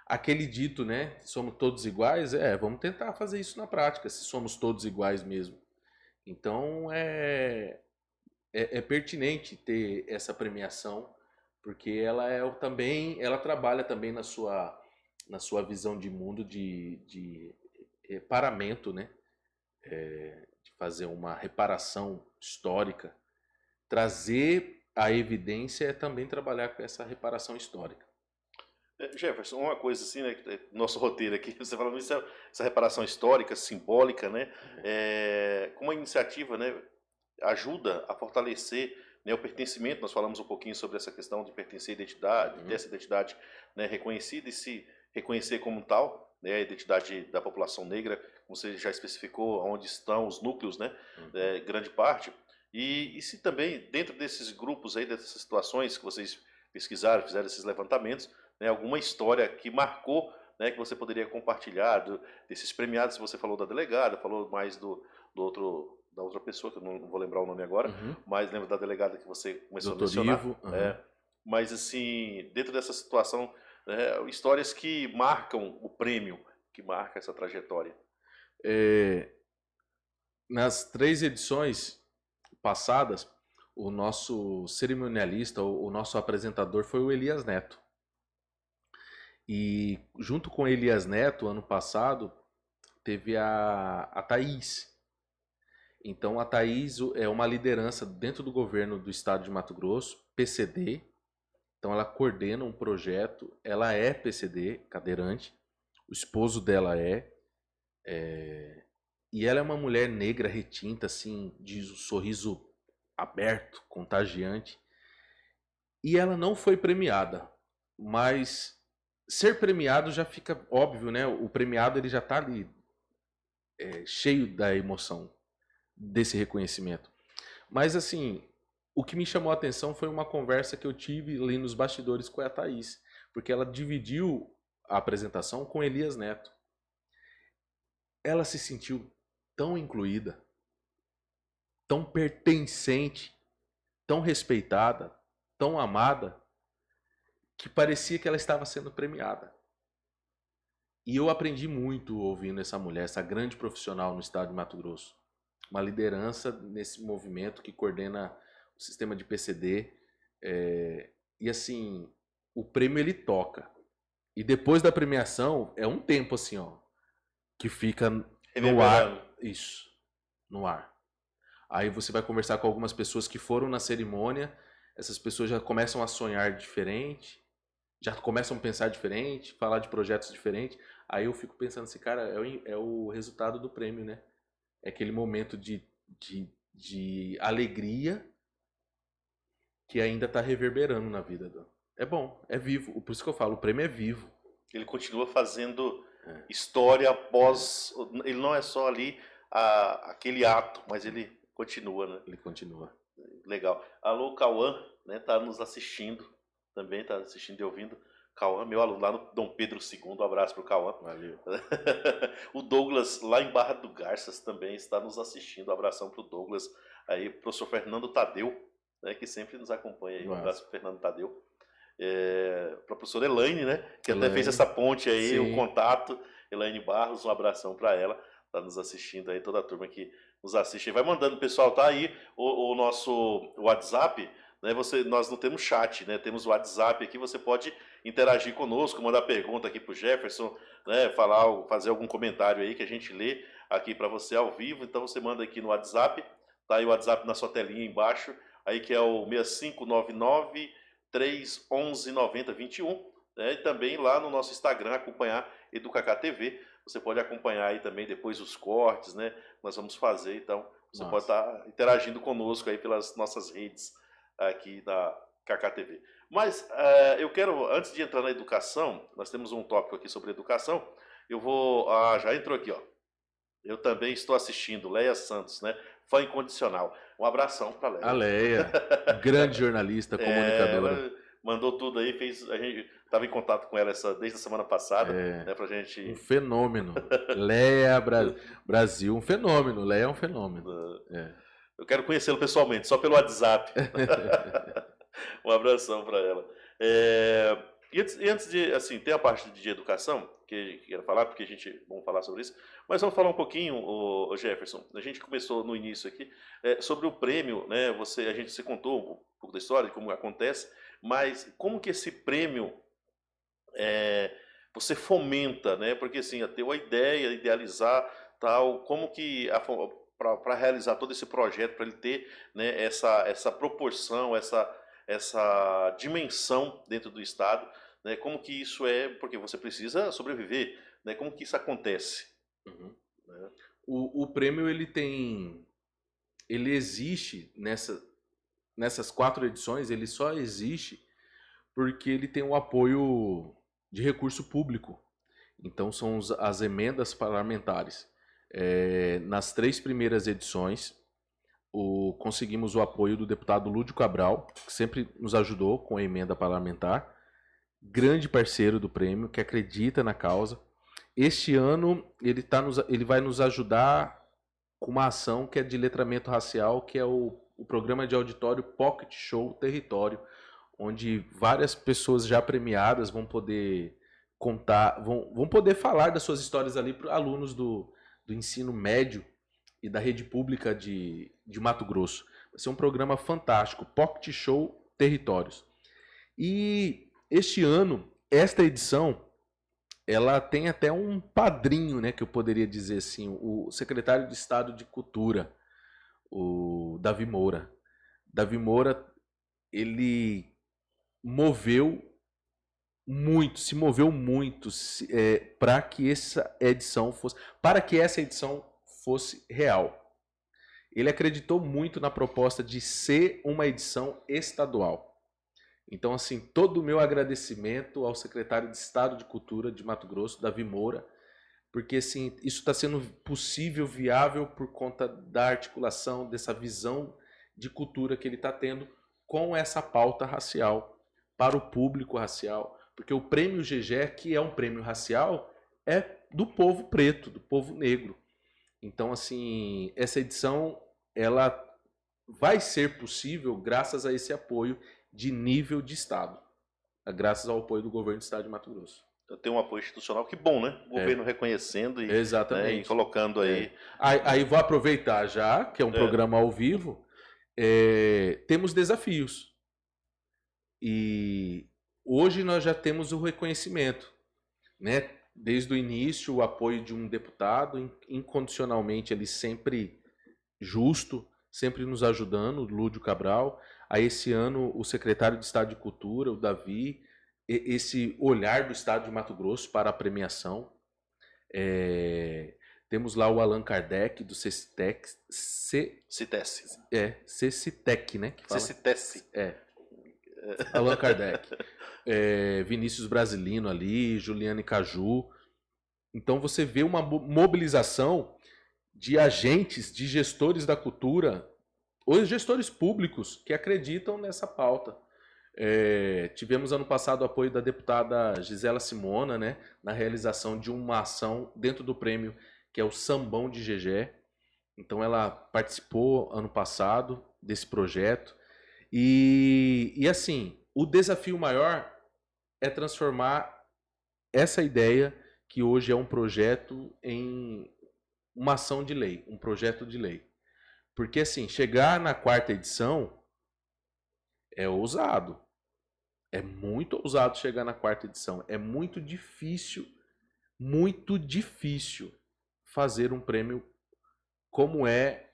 Aquele dito, né, somos todos iguais, vamos tentar fazer isso na prática, se somos todos iguais mesmo. Então é pertinente ter essa premiação, porque ela trabalha também na sua visão de mundo de reparamento, né, de fazer uma reparação histórica. Trazer a evidência é também trabalhar com essa reparação histórica. Jefferson, uma coisa assim, né, nosso roteiro aqui, você falando isso, essa reparação histórica, simbólica, né, como a iniciativa, né, ajuda a fortalecer, né, o pertencimento. Nós falamos um pouquinho sobre essa questão de pertencer à identidade, ter essa identidade, né, reconhecida e se reconhecer como tal, né, a identidade da população negra, como você já especificou, onde estão os núcleos, né, grande parte. E se também, dentro desses grupos aí, dessas situações que vocês pesquisaram, fizeram esses levantamentos, né, alguma história que marcou, né, que você poderia compartilhar desses premiados. Você falou da delegada, falou mais da outra pessoa, que eu não vou lembrar o nome agora, mas lembro da delegada que você começou a mencionar. Ivo, Mas assim, dentro dessa situação, histórias que marcam o prêmio, que marca essa trajetória. Nas 3 edições passadas, o nosso cerimonialista, o nosso apresentador foi o Elias Neto. E junto com o Elias Neto, ano passado, teve a Thaís. Então a Thaís é uma liderança dentro do governo do estado de Mato Grosso, PCD. Então ela coordena um projeto, ela é PCD, cadeirante, o esposo dela e ela é uma mulher negra retinta, assim, de um sorriso aberto, contagiante. E ela não foi premiada, mas ser premiado já fica óbvio, né? O premiado ele já está ali cheio da emoção desse reconhecimento. Mas assim, o que me chamou a atenção foi uma conversa que eu tive ali nos bastidores com a Thaís, porque ela dividiu a apresentação com Elias Neto. Ela se sentiu tão incluída, tão pertencente, tão respeitada, tão amada, que parecia que ela estava sendo premiada. E eu aprendi muito ouvindo essa mulher, essa grande profissional no estado de Mato Grosso. Uma liderança nesse movimento que coordena o sistema de PCD. E assim, o prêmio ele toca. E depois da premiação, é um tempo assim, ó, que fica no ar. Isso, no ar. Aí você vai conversar com algumas pessoas que foram na cerimônia, essas pessoas já começam a sonhar diferente, já começam a pensar diferente, falar de projetos diferentes. Aí eu fico pensando assim, cara, é o resultado do prêmio, né? É aquele momento de alegria que ainda está reverberando na vida. É bom, é vivo. Por isso que eu falo, o prêmio é vivo. Ele continua fazendo história após... Ele não é só ali aquele ato, mas ele continua, né? Ele continua. Legal. Alô, Cauã, né? Tá nos assistindo também, tá assistindo e ouvindo. Cauã, meu aluno lá no Dom Pedro II, um abraço pro Cauã. Valeu. O Douglas, lá em Barra do Garças, também está nos assistindo. Um abração pro Douglas. Aí, professor Fernando Tadeu, né, que sempre nos acompanha aí. Um abraço pro Fernando Tadeu. Pra professora Elaine, né? Que até fez essa ponte aí, sim, o contato. Elaine Barros, um abração para ela. Tá nos assistindo aí, toda a turma que nos assiste. Vai mandando, pessoal, tá aí o nosso WhatsApp, né? Nós não temos chat, né? Temos o WhatsApp aqui, você pode interagir conosco, mandar pergunta aqui pro Jefferson, né? Fazer algum comentário aí que a gente lê aqui para você ao vivo. Então você manda aqui no WhatsApp, tá aí o WhatsApp na sua telinha embaixo, aí que é o 6599 311 9021, né? E também lá no nosso Instagram, acompanhar EducacaTV. Você pode acompanhar aí também depois os cortes, né? Nós vamos fazer, então você pode estar interagindo conosco aí pelas nossas redes aqui da KKTV. Mas eu quero, antes de entrar na educação, nós temos um tópico aqui sobre educação. Eu vou... já entrou aqui, ó. Eu também estou assistindo, Leia Santos, né? Fã incondicional. Um abração para Leia. A Leia, grande jornalista, comunicadora. Ela mandou tudo aí, a gente estava em contato com ela desde a semana passada, né, pra gente... Um fenômeno. Leia Brasil, um fenômeno. Leia é um fenômeno. Eu quero conhecê-lo pessoalmente, só pelo WhatsApp. Um abração para ela. E antes de, assim, tem a parte de educação, que eu quero falar, porque vamos falar sobre isso, mas vamos falar um pouquinho, o Jefferson. A gente começou no início aqui, sobre o prêmio, né? Você contou um pouco da história, de como acontece, mas como que esse prêmio você fomenta, né? Porque assim, ter uma ideia, idealizar, tal, como que para realizar todo esse projeto, para ele ter, né, essa proporção, essa dimensão dentro do Estado, né? Como que isso é, porque você precisa sobreviver, né? Como que isso acontece? Uhum. Né? O prêmio ele existe nessas 4 edições, ele só existe porque ele tem o apoio de recurso público. Então são as emendas parlamentares. Nas 3 primeiras edições, conseguimos o apoio do deputado Lúdio Cabral, que sempre nos ajudou com a emenda parlamentar, grande parceiro do prêmio, que acredita na causa. Este ano ele vai nos ajudar com uma ação que é de letramento racial, que é o programa de auditório Pocket Show Território, onde várias pessoas já premiadas vão poder contar, vão poder falar das suas histórias ali para alunos do ensino médio e da rede pública de Mato Grosso. Vai ser um programa fantástico, Pocket Show Territórios. E este ano, esta edição, ela tem até um padrinho, né, que eu poderia dizer assim, o secretário de Estado de Cultura, o Davi Moura. Davi Moura, ele se moveu muito para que essa edição fosse real. Ele acreditou muito na proposta de ser uma edição estadual. Então, assim, todo o meu agradecimento ao secretário de Estado de Cultura de Mato Grosso, Davi Moura, porque assim, isso está sendo possível, viável, por conta da articulação, dessa visão de cultura que ele está tendo com essa pauta racial, para o público racial. Porque o prêmio GGE, que é um prêmio racial, é do povo preto, do povo negro. Então, assim, essa edição, ela vai ser possível graças a esse apoio de nível de Estado, graças ao apoio do governo do Estado de Mato Grosso. Tem um apoio institucional, que bom, né? O governo reconhecendo e, exatamente, né, e colocando aí. Aí vou aproveitar já, que é um programa ao vivo, temos desafios. E hoje nós já temos o reconhecimento, né? Desde o início, o apoio de um deputado, incondicionalmente, ele sempre justo, sempre nos ajudando, o Lúdio Cabral. Aí esse ano o secretário de Estado de Cultura, o Davi, esse olhar do Estado de Mato Grosso para a premiação. Temos lá o Allan Kardec, do CECITEC. CECITEC, né? CECITEC. Allan Kardec. Vinícius Brasilino ali, Juliane Caju. Então você vê uma mobilização de agentes, de gestores da cultura, os gestores públicos que acreditam nessa pauta. Tivemos ano passado o apoio da deputada Gisela Simona, né, na realização de uma ação dentro do prêmio, que é o Sambão de GGE. Então ela participou ano passado desse projeto. E assim, o desafio maior é transformar essa ideia, que hoje é um projeto, em uma ação de lei, um projeto de lei. Porque assim, chegar na 4ª edição é ousado. É muito ousado chegar na 4ª edição. É muito difícil fazer um prêmio como é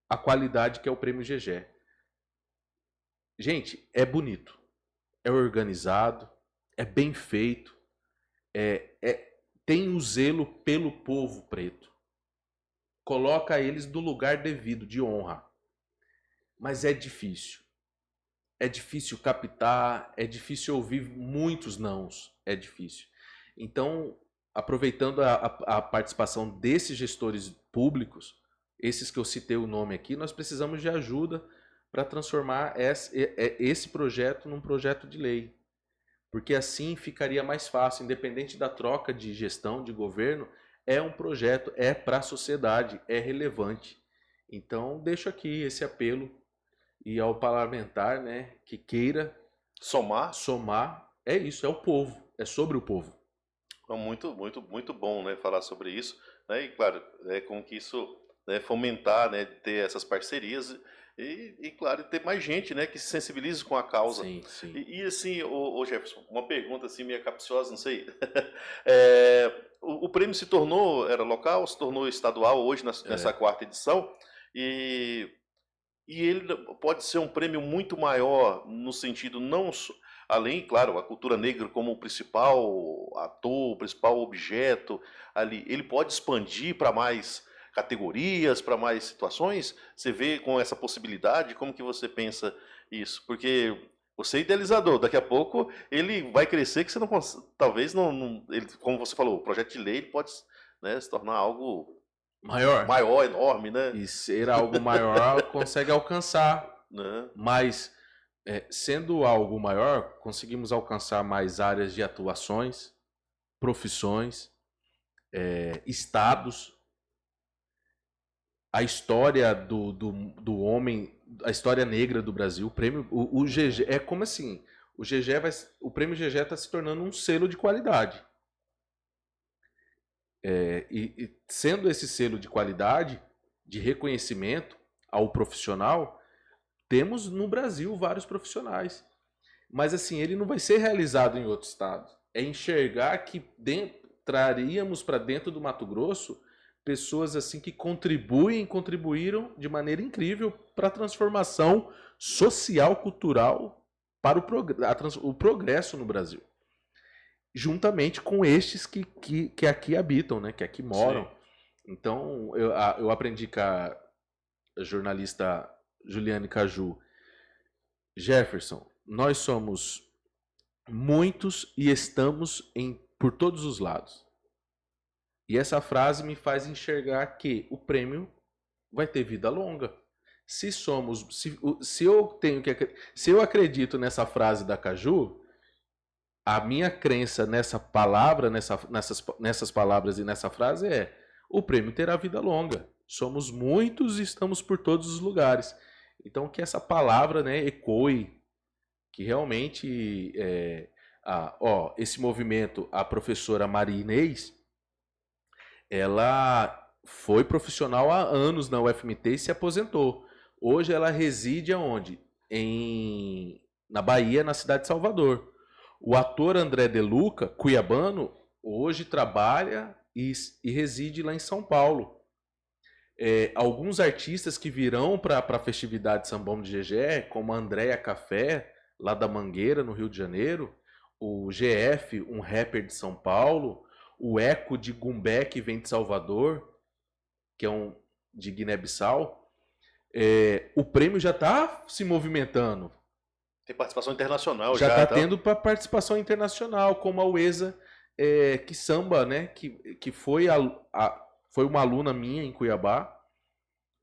a qualidade que é o prêmio GGE. Gente, é bonito, é organizado, é bem feito, tem o zelo pelo povo preto. Coloca eles no lugar devido, de honra. Mas é difícil. É difícil captar, é difícil ouvir muitos nãos, é difícil. Então, aproveitando a participação desses gestores públicos, esses que eu citei o nome aqui, nós precisamos de ajuda para transformar esse projeto num projeto de lei. Porque assim ficaria mais fácil, independente da troca de gestão, de governo, é um projeto, é para a sociedade, é relevante. Então, deixo aqui esse apelo, e ao parlamentar, né, que queira somar, é isso, é o povo, é sobre o povo. Muito, muito, muito bom, né, falar sobre isso, né, e claro, com que isso, né, fomentar, né, ter essas parcerias e claro, ter mais gente, né, que se sensibilize com a causa. Sim, sim. E assim, ô Jefferson, uma pergunta assim meio capciosa, não sei. O prêmio era local, se tornou estadual hoje nessa 4ª edição, e ele pode ser um prêmio muito maior no sentido não além, claro, a cultura negra como o principal ator, o principal objeto ali, ele pode expandir para mais categorias, para mais situações? Você vê com essa possibilidade, como que você pensa isso? Porque você é idealizador, daqui a pouco ele vai crescer que você não talvez ele, como você falou, o projeto de lei ele pode, né, se tornar algo Maior. maior, enorme, né? E ser algo maior consegue alcançar. Né? Mas, sendo algo maior, conseguimos alcançar mais áreas de atuações, profissões, estados. A história do homem, a história negra do Brasil, o prêmio, o GG, é como assim, o prêmio GG está se tornando um selo de qualidade. E sendo esse selo de qualidade, de reconhecimento ao profissional, temos no Brasil vários profissionais. Mas assim, ele não vai ser realizado em outro estado. É enxergar que traríamos para dentro do Mato Grosso pessoas assim que contribuíram de maneira incrível para a transformação social, cultural, para o progresso no Brasil. Juntamente com estes que aqui habitam, né? Que aqui moram. Sim. Então, eu aprendi com a jornalista Juliane Caju: Jefferson, nós somos muitos e estamos por todos os lados. E essa frase me faz enxergar que o prêmio vai ter vida longa. Se eu acredito nessa frase da Caju, a minha crença nessa palavra, nessas palavras e nessa frase é: o prêmio terá vida longa. Somos muitos e estamos por todos os lugares. Então que essa palavra, né, ecoe, que realmente esse movimento, a professora Maria Inês, ela foi profissional há anos na UFMT e se aposentou. Hoje ela reside aonde? Na Bahia, na cidade de Salvador. O ator André De Luca, cuiabano, hoje trabalha e reside lá em São Paulo. Alguns artistas que virão para a festividade de Sambão de GG, como a Andréia Café, lá da Mangueira, no Rio de Janeiro, o GF, um rapper de São Paulo, o Eco de Gumbé, que vem de Salvador, que é de Guiné-Bissau. O prêmio já está se movimentando. Tem participação internacional já. Já está tendo participação internacional, como a Uesa que samba, né? Que foi uma aluna minha em Cuiabá.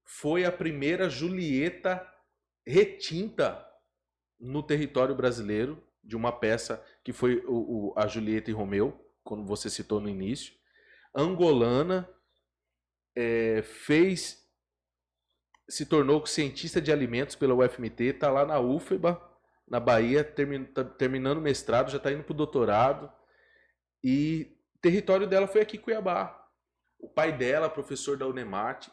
Foi a primeira Julieta retinta no território brasileiro, de uma peça que foi a Julieta e Romeu, como você citou no início. Angolana, se tornou cientista de alimentos pela UFMT, está lá na UFBA, na Bahia, terminando o mestrado, já está indo para o doutorado. E o território dela foi aqui, Cuiabá. O pai dela, professor da Unemate,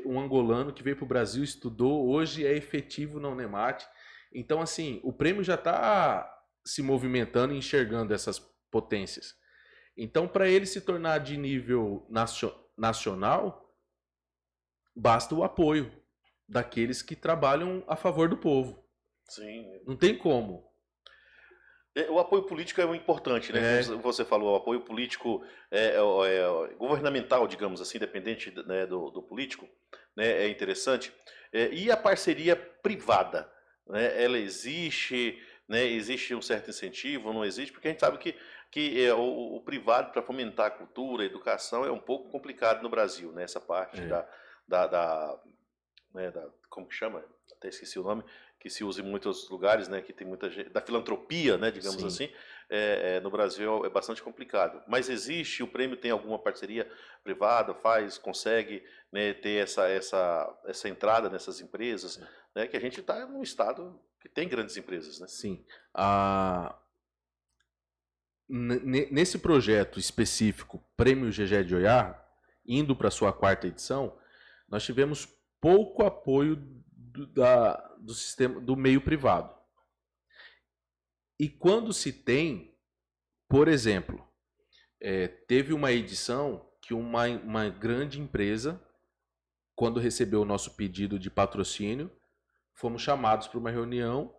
um angolano que veio para o Brasil, estudou, hoje é efetivo na Unemate. Então, assim, o prêmio já está se movimentando e enxergando essas potências. Então, para ele se tornar de nível nacional, basta o apoio daqueles que trabalham a favor do povo. Sim. Não tem como. O apoio político é muito importante, né? Como você falou, o apoio político governamental, digamos assim, independente, né, do político, né, é interessante. E a parceria privada, né? Ela existe, né? Existe um certo incentivo, não existe? Porque a gente sabe que o privado, para fomentar a cultura, a educação, é um pouco complicado no Brasil, né? Essa parte como que chama? Até esqueci o nome, que se usa em muitos lugares, né? Que tem muita gente, da filantropia, né? Digamos Sim. assim. No Brasil é bastante complicado. Mas existe, o prêmio tem alguma parceria privada, consegue, né, ter essa entrada nessas empresas, né? Que a gente está num estado que tem grandes empresas, né? Sim. Nesse projeto específico, Prêmio GG de Oiá, indo para a sua 4ª edição, nós tivemos pouco apoio do sistema do meio privado. E quando se tem, por exemplo, teve uma edição que uma grande empresa, quando recebeu o nosso pedido de patrocínio, fomos chamados para uma reunião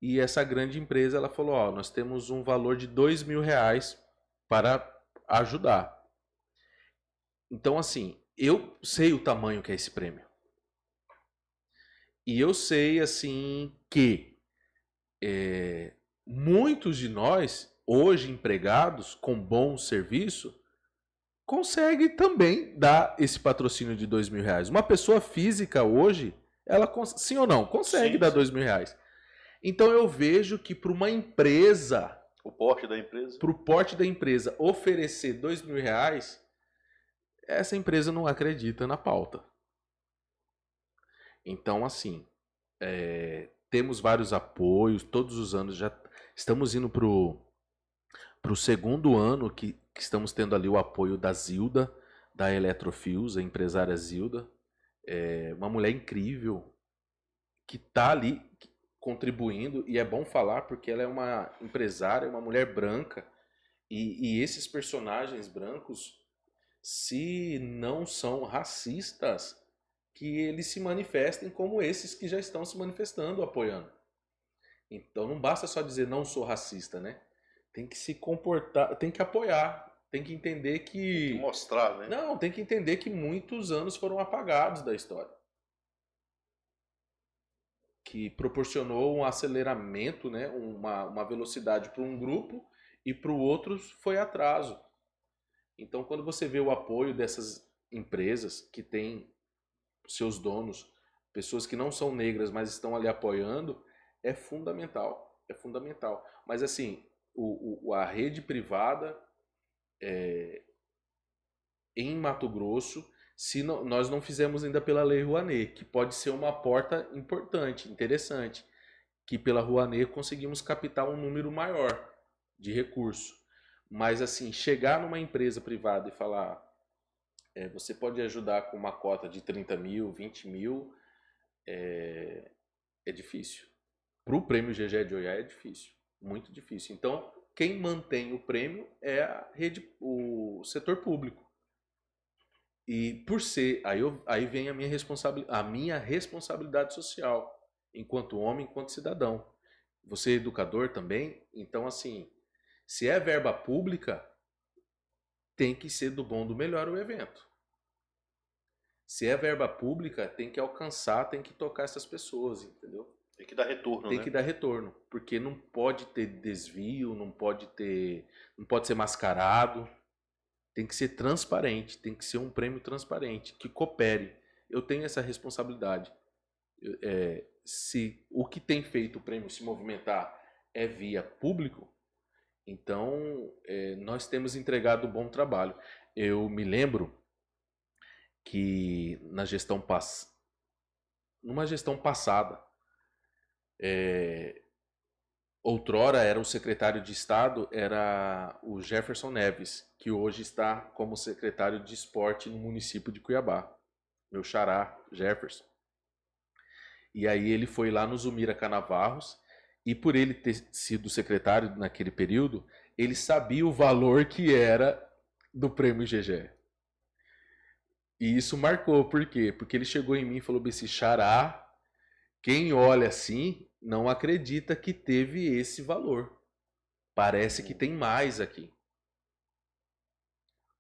e essa grande empresa ela falou, ó, nós temos um valor de R$ 2.000 para ajudar. Então, assim, eu sei o tamanho que é esse prêmio. E eu sei, assim, que muitos de nós, hoje empregados, com bom serviço, consegue também dar esse patrocínio de R$ 2.000. Uma pessoa física hoje, ela sim ou não, consegue Sim, dar sim. R$ 2.000. Então eu vejo que para uma empresa, O porte da empresa. para o porte da empresa oferecer R$ 2.000, essa empresa não acredita na pauta. Então, assim, temos vários apoios, todos os anos já estamos indo para o segundo ano que estamos tendo ali o apoio da Zilda, da Eletrofios, a empresária Zilda. Uma mulher incrível que está ali contribuindo, e é bom falar porque ela é uma empresária, uma mulher branca, e esses personagens brancos, se não são racistas, que eles se manifestem como esses que já estão se manifestando, apoiando. Então não basta só dizer não sou racista, né? Tem que se comportar, tem que apoiar, tem que entender que... Tem que mostrar, né? Não, tem que entender que muitos anos foram apagados da história. Que proporcionou um aceleramento, né? uma velocidade para um grupo e para o outro foi atraso. Então, quando você vê o apoio dessas empresas que têm seus donos, pessoas que não são negras, mas estão ali apoiando, é fundamental. É fundamental. Mas, assim, a rede privada em Mato Grosso, se nós não fizemos ainda pela Lei Rouanet, que pode ser uma porta importante, interessante, que pela Rouanet conseguimos captar um número maior de recursos. Mas, assim, chegar numa empresa privada e falar você pode ajudar com uma cota de 30 mil, 20 mil, é difícil. Para o prêmio GGE de Oiá é difícil, muito difícil. Então, quem mantém o prêmio é a rede, o setor público. E por ser, aí vem a minha responsabilidade social, enquanto homem, enquanto cidadão. Você é educador também, então assim, se é verba pública, tem que ser do bom, do melhor o evento. Se é verba pública, tem que alcançar, tem que tocar essas pessoas, entendeu? Tem que dar retorno, Tem né? que dar retorno, porque não pode ter desvio, não pode ser mascarado. Tem que ser transparente, tem que ser um prêmio transparente, que coopere. Eu tenho essa responsabilidade. Se o que tem feito o prêmio se movimentar é via público, então nós temos entregado um bom trabalho. Eu me lembro que numa gestão passada, outrora era o secretário de Estado, era o Jefferson Neves, que hoje está como secretário de Esporte no município de Cuiabá. Meu xará, Jefferson. E aí ele foi lá no Zumira Canavarros, e por ele ter sido secretário naquele período, ele sabia o valor que era do prêmio GGE. E isso marcou, por quê? Porque ele chegou em mim e falou, esse xará, quem olha assim, não acredita que teve esse valor. Parece que tem mais aqui.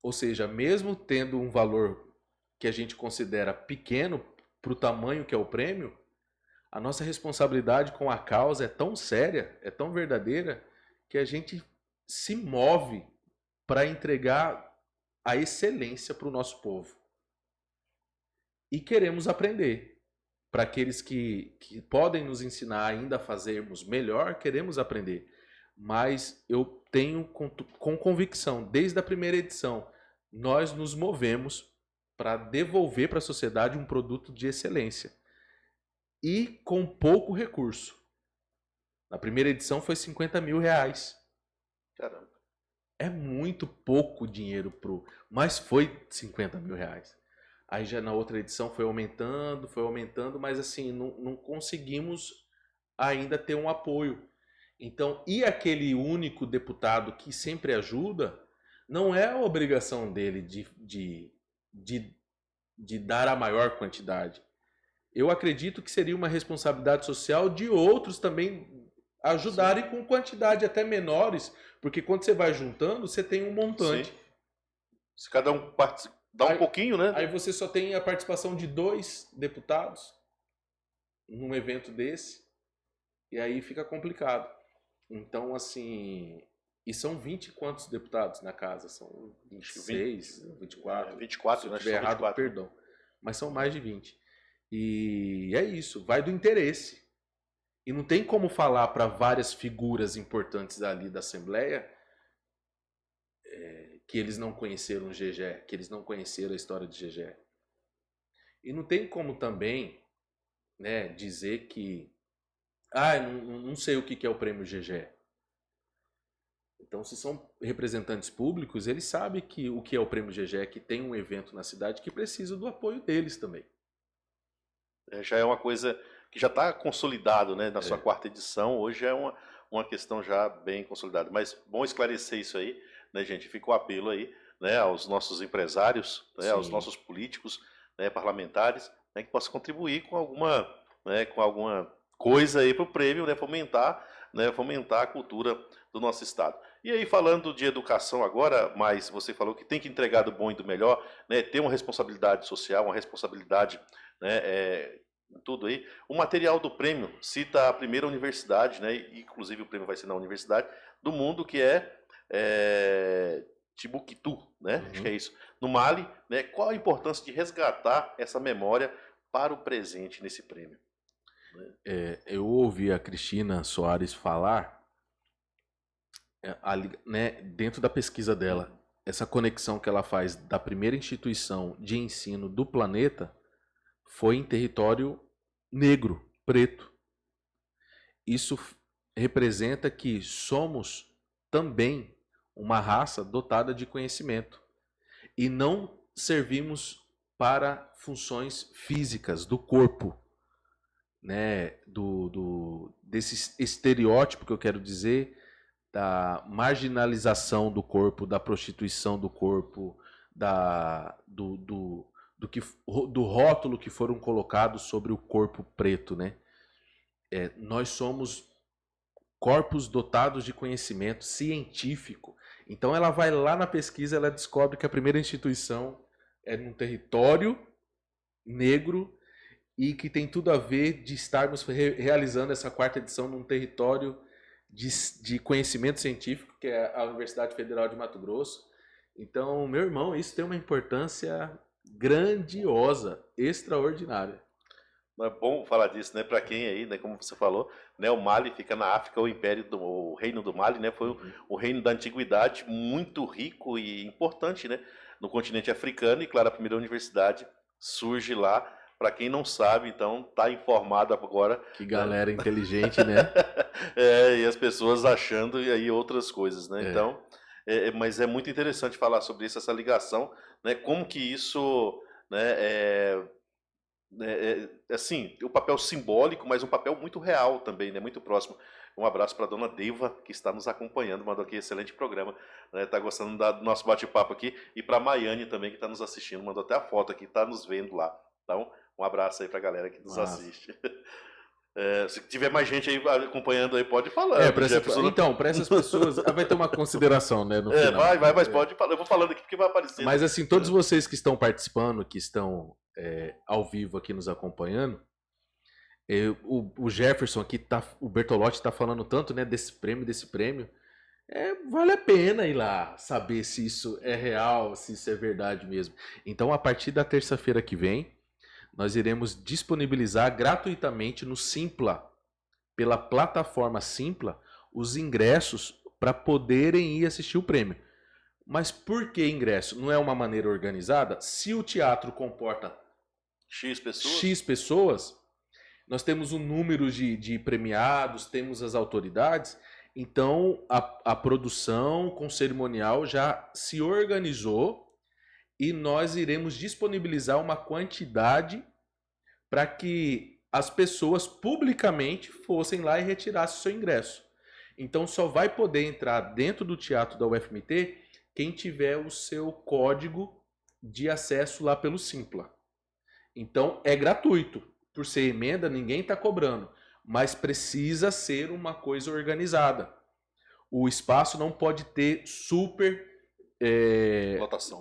Ou seja, mesmo tendo um valor que a gente considera pequeno para o tamanho que é o prêmio, a nossa responsabilidade com a causa é tão séria, é tão verdadeira, que a gente se move para entregar a excelência para o nosso povo. E queremos aprender. Para aqueles que podem nos ensinar ainda a fazermos melhor, queremos aprender. Mas eu tenho com convicção, desde a primeira edição, nós nos movemos para devolver para a sociedade um produto de excelência. E com pouco recurso. Na primeira edição foi R$ 50 mil. Caramba. É muito pouco dinheiro mas foi R$ 50 mil. Aí já na outra edição foi aumentando, mas assim, não conseguimos ainda ter um apoio. Então, e aquele único deputado que sempre ajuda, não é a obrigação dele de dar a maior quantidade. Eu acredito que seria uma responsabilidade social de outros também ajudarem com quantidade até menores, porque quando você vai juntando, você tem um montante. Sim. Se cada um dá um pouquinho, né? Aí você só tem a participação de 2 deputados num evento desse, e aí fica complicado. Então, assim, e são 20 e quantos deputados na casa? São 26, 24. 24, né? Se estiver errado, perdão. Mas são mais de 20. E é isso, vai do interesse. E não tem como falar para várias figuras importantes ali da Assembleia que eles não conheceram o GGE, que eles não conheceram a história de GGE. E não tem como também, né, dizer que não sei o que é o prêmio GGE. Então, se são representantes públicos, eles sabem que o que é o prêmio GGE, que tem um evento na cidade que precisa do apoio deles também. Já é uma coisa que já está consolidado, né, na sua 4ª edição. Hoje é uma questão já bem consolidada. Mas bom esclarecer isso aí, né, gente? Fica o apelo aí, né, aos nossos empresários, né, aos nossos políticos, né, parlamentares, né, que possam contribuir com alguma coisa aí para o prêmio, né, fomentar a cultura do nosso estado. E aí, falando de educação agora, mas você falou que tem que entregar do bom e do melhor, né, ter uma responsabilidade social, uma responsabilidade, né, em tudo aí. O material do prêmio cita a primeira universidade, né, inclusive o prêmio vai ser na universidade do mundo, que é Timbuktu, né? Acho que é isso. No Mali, né? Qual a importância de resgatar essa memória para o presente nesse prêmio? Eu ouvi a Cristina Soares falar, né, dentro da pesquisa dela, essa conexão que ela faz da primeira instituição de ensino do planeta foi em território negro, preto. Isso representa que somos também uma raça dotada de conhecimento e não servimos para funções físicas do corpo, né, desse estereótipo que eu quero dizer, da marginalização do corpo, da prostituição do corpo, do rótulo que foram colocados sobre o corpo preto, né? Nós somos corpos dotados de conhecimento científico. Então ela vai lá na pesquisa, ela descobre que a primeira instituição é num território negro e que tem tudo a ver de estarmos realizando essa 4ª edição num território de conhecimento científico, que é a Universidade Federal de Mato Grosso. Então, meu irmão, isso tem uma importância grandiosa, extraordinária. É bom falar disso, né? Para quem aí, né? Como você falou, né? O Mali fica na África, o reino do Mali, né? Foi o reino da antiguidade, muito rico e importante, né? No continente africano. E claro, a primeira universidade surge lá. Para quem não sabe, então tá informado agora. Que galera inteligente, né? E as pessoas achando e aí outras coisas, né? Então, mas é muito interessante falar sobre isso, essa ligação, né? Como que isso, né? Assim, o papel simbólico, mas um papel muito real também, né? Muito próximo. Um abraço para a dona Deiva, que está nos acompanhando, mandou aqui excelente programa, né? Tá gostando do nosso bate-papo aqui, e para a Maiane também, que está nos assistindo, mandou até a foto aqui, está nos vendo lá. Então, um abraço aí para a galera que nos assiste. Se tiver mais gente aí acompanhando aí, pode falar. Então, para essas pessoas, vai ter uma consideração, né? No final. Mas pode falar. Eu vou falando aqui porque vai aparecer. Mas assim, todos vocês que estão participando, que estão ao vivo aqui nos acompanhando, o Jefferson aqui, o Bertolotti está falando tanto, né, desse prêmio. Vale a pena ir lá saber se isso é real, se isso é verdade mesmo. Então, a partir da terça-feira que vem, nós iremos disponibilizar gratuitamente no Simpla, pela plataforma Simpla, os ingressos para poderem ir assistir o prêmio. Mas por que ingresso? Não é uma maneira organizada? Se o teatro comporta X pessoas, nós temos um número de premiados, temos as autoridades, então a produção com cerimonial já se organizou e nós iremos disponibilizar uma quantidade para que as pessoas publicamente fossem lá e retirassem o seu ingresso. Então só vai poder entrar dentro do teatro da UFMT quem tiver o seu código de acesso lá pelo Simpla. Então é gratuito. Por ser emenda, ninguém está cobrando. mas precisa ser uma coisa organizada. O espaço não pode ter super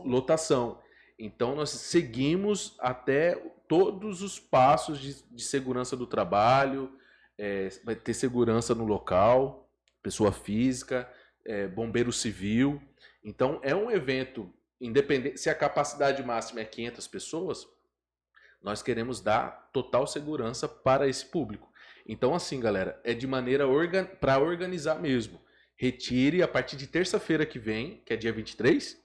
lotação. Então, nós seguimos até todos os passos de segurança do trabalho, vai ter segurança no local, pessoa física, bombeiro civil. Então, é um evento independente. Se a capacidade máxima é 500 pessoas, nós queremos dar total segurança para esse público. Então, assim, galera, é de maneira para organizar mesmo. Retire a partir de terça-feira que vem, que é dia 23,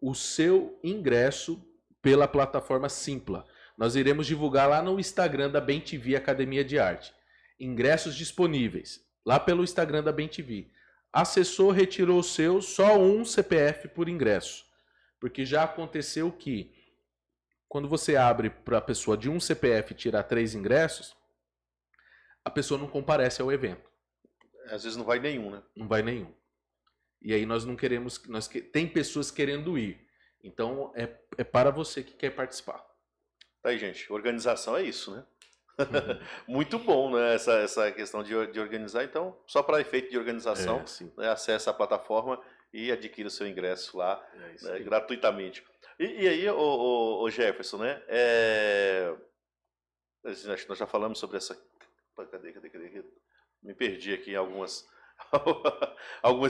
o seu ingresso pela plataforma Simpla. Nós iremos divulgar lá no Instagram da BemTV Academia de Arte. Ingressos disponíveis lá pelo Instagram da BemTV. Acessou, retirou o seu, só um CPF por ingresso. Porque já aconteceu que, quando você abre para a pessoa de um CPF tirar 3 ingressos, a pessoa não comparece ao evento. Às vezes não vai nenhum, né? Não vai nenhum. E aí nós não queremos... Tem pessoas querendo ir. Então, é para você que quer participar. Tá aí, gente. Organização é isso, né? Muito bom, né? Essa questão de organizar. Então, só para efeito de organização, né? Acesse a plataforma e adquira o seu ingresso lá, né? Gratuitamente. E aí, o Jefferson, né? Acho que nós já falamos sobre essa... Cadê? Me perdi aqui em algumas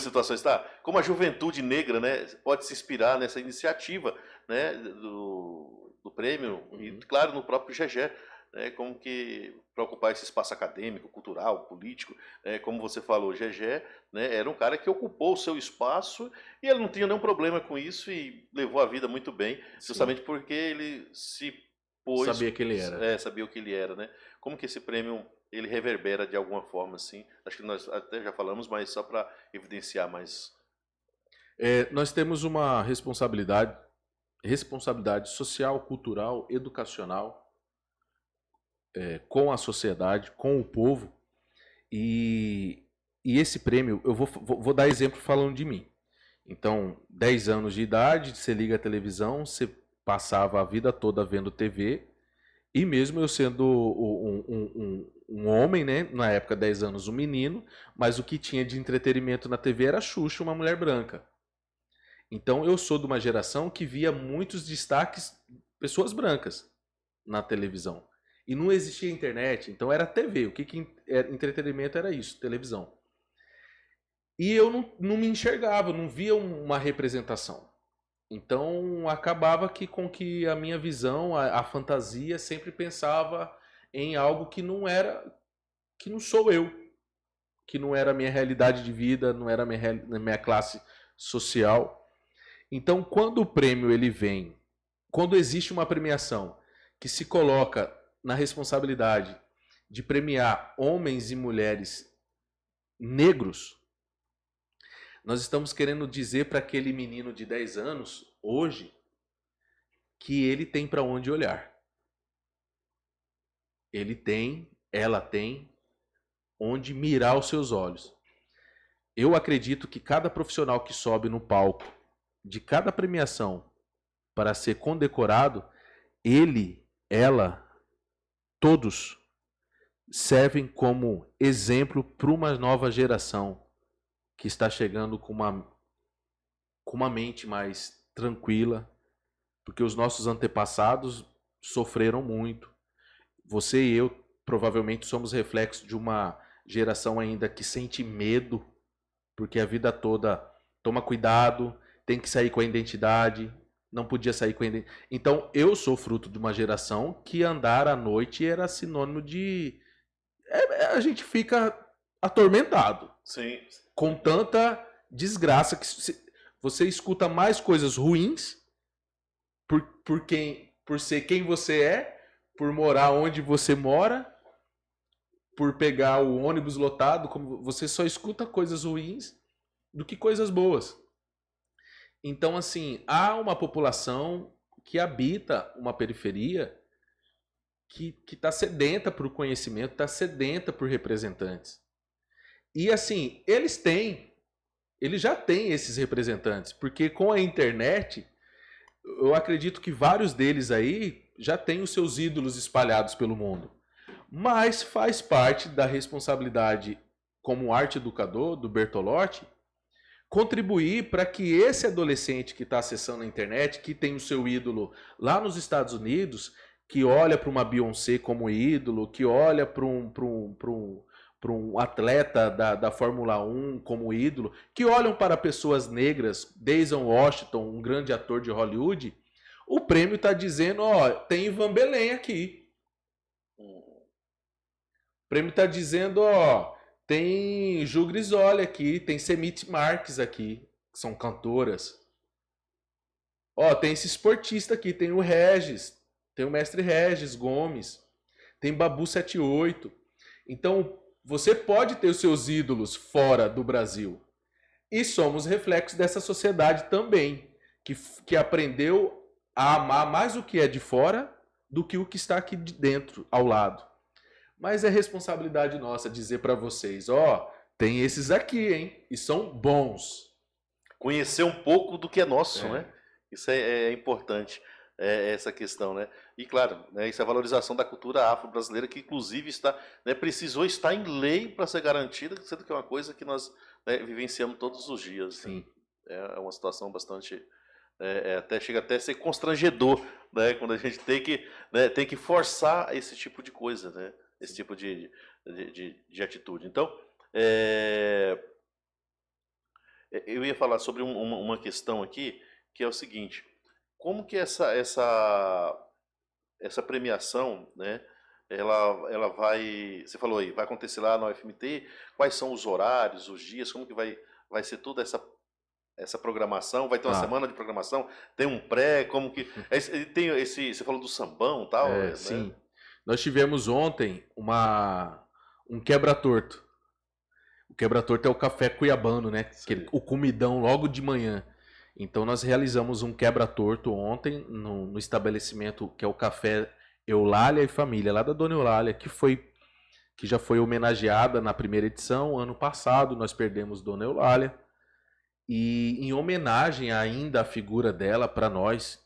situações, tá? Como a juventude negra, né, pode se inspirar nessa iniciativa, né, do prêmio e, claro, no próprio GG, né, como que para ocupar esse espaço acadêmico, cultural, político, como você falou, o GG, né, era um cara que ocupou o seu espaço e ele não tinha nenhum problema com isso e levou a vida muito bem, justamente porque ele se pôs... Sabia que ele era. Sabia o que ele era, né? Como que esse prêmio... ele reverbera de alguma forma, assim. Acho que nós até já falamos, mas só para evidenciar mais. Nós temos uma responsabilidade social, cultural, educacional com a sociedade, com o povo. E esse prêmio, eu vou dar exemplo falando de mim. Então, 10 anos de idade, você liga a televisão, você passava a vida toda vendo TV. E mesmo eu sendo um homem, né? Na época, 10 anos, um menino, mas o que tinha de entretenimento na TV era Xuxa, uma mulher branca. Então eu sou de uma geração que via muitos destaques, pessoas brancas, na televisão. E não existia internet, então era TV. O que era entretenimento era isso, televisão. E eu não me enxergava, não via uma representação. Então acabava com que a minha visão, a fantasia, sempre pensava em algo que não sou eu, que não era a minha realidade de vida, não era a minha classe social. Então, quando o prêmio ele vem, quando existe uma premiação que se coloca na responsabilidade de premiar homens e mulheres negros, nós estamos querendo dizer para aquele menino de 10 anos, hoje, que ele tem para onde olhar. Ela tem onde mirar os seus olhos. Eu acredito que cada profissional que sobe no palco de cada premiação para ser condecorado, ele, ela, todos servem como exemplo para uma nova geração que está chegando com uma mente mais tranquila, porque os nossos antepassados sofreram muito. Você e eu provavelmente somos reflexo de uma geração ainda que sente medo, porque a vida toda toma cuidado, tem que sair com a identidade, não podia sair com a identidade. Então, eu sou fruto de uma geração que andar à noite era sinônimo de... a gente fica atormentado. Sim. Com tanta desgraça que você escuta mais coisas ruins por ser quem você é, por morar onde você mora, por pegar o ônibus lotado, como você só escuta coisas ruins do que coisas boas. Então, assim, há uma população que habita uma periferia que está sedenta por conhecimento, está sedenta por representantes. E, assim, eles já têm esses representantes, porque com a internet, eu acredito que vários deles aí já têm os seus ídolos espalhados pelo mundo. Mas faz parte da responsabilidade como arte educador do Bertolotti contribuir para que esse adolescente que está acessando a internet, que tem o seu ídolo lá nos Estados Unidos, que olha para uma Beyoncé como ídolo, que olha para um atleta da Fórmula 1 como ídolo, que olham para pessoas negras, Denzel Washington, um grande ator de Hollywood, o prêmio está dizendo, ó, tem Ivan Belém aqui. O prêmio está dizendo, ó, tem Ju Grisoli aqui, tem Semite Marques aqui, que são cantoras. Ó, tem esse esportista aqui, tem o Regis, tem o mestre Regis Gomes, tem Babu 78. Então, você pode ter os seus ídolos fora do Brasil. E somos reflexos dessa sociedade também, que aprendeu a amar mais o que é de fora do que o que está aqui de dentro, ao lado. Mas é responsabilidade nossa dizer para vocês, ó, tem esses aqui, hein? E são bons. Conhecer um pouco do que é nosso, né? Isso é importante, essa questão, né? E claro, né, isso é a valorização da cultura afro-brasileira, que inclusive precisou estar em lei para ser garantida, sendo que é uma coisa que nós, né, vivenciamos todos os dias. Sim. Né? É uma situação bastante... chega até a ser constrangedor, né? Quando a gente tem que forçar esse tipo de coisa, né? Esse tipo de atitude. Então, eu ia falar sobre uma questão aqui, que é o seguinte: como que essa premiação, né, ela vai, você falou aí, vai acontecer lá na UFMT, quais são os horários, os dias, como que vai ser toda essa programação? Vai ter uma semana de programação? Tem um pré? Como que... Tem você falou do sambão e tal? Né? Sim. Nós tivemos ontem um quebra-torto. O quebra-torto é o café cuiabano, né? O comidão logo de manhã. Então nós realizamos um quebra-torto ontem no estabelecimento que é o Café Eulália e Família, lá da Dona Eulália, que já foi homenageada na primeira edição. Ano passado nós perdemos Dona Eulália. E em homenagem ainda à figura dela para nós,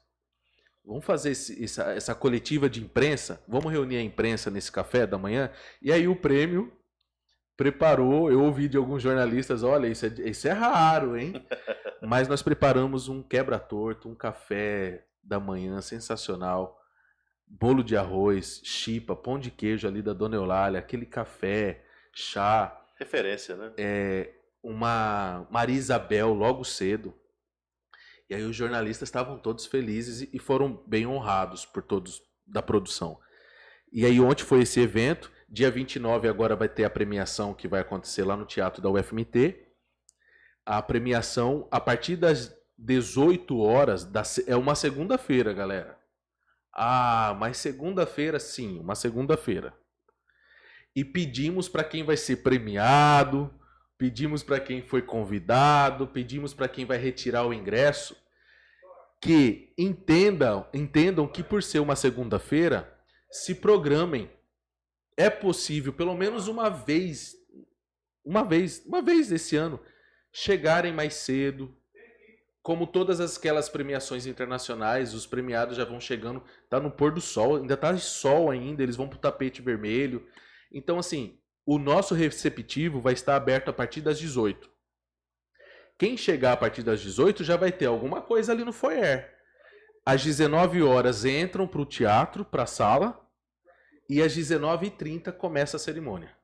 vamos fazer essa coletiva de imprensa, vamos reunir a imprensa nesse café da manhã, e aí o prêmio preparou, eu ouvi de alguns jornalistas, olha, isso é raro, hein? Mas nós preparamos um quebra-torto, um café da manhã sensacional, bolo de arroz, chipa, pão de queijo ali da Dona Eulália, aquele café, chá. Referência, né? Uma Maria Isabel logo cedo. E aí os jornalistas estavam todos felizes e foram bem honrados por todos da produção. E aí ontem foi esse evento, dia 29 agora vai ter a premiação que vai acontecer lá no Teatro da UFMT. A premiação a partir das 18 horas, é uma segunda-feira, galera. Ah, mas segunda-feira sim, uma segunda-feira. E pedimos para quem vai ser premiado, pedimos para quem foi convidado, pedimos para quem vai retirar o ingresso, que entendam que por ser uma segunda-feira, se programem. É possível, pelo menos uma vez esse ano, chegarem mais cedo. Como todas aquelas premiações internacionais, os premiados já vão chegando, tá no pôr do sol, ainda tá sol ainda, eles vão pro tapete vermelho. Então, assim, o nosso receptivo vai estar aberto a partir das 18. Quem chegar a partir das 18 já vai ter alguma coisa ali no foyer. Às 19 horas entram para o teatro, para a sala, e às 19h30 começa a cerimônia.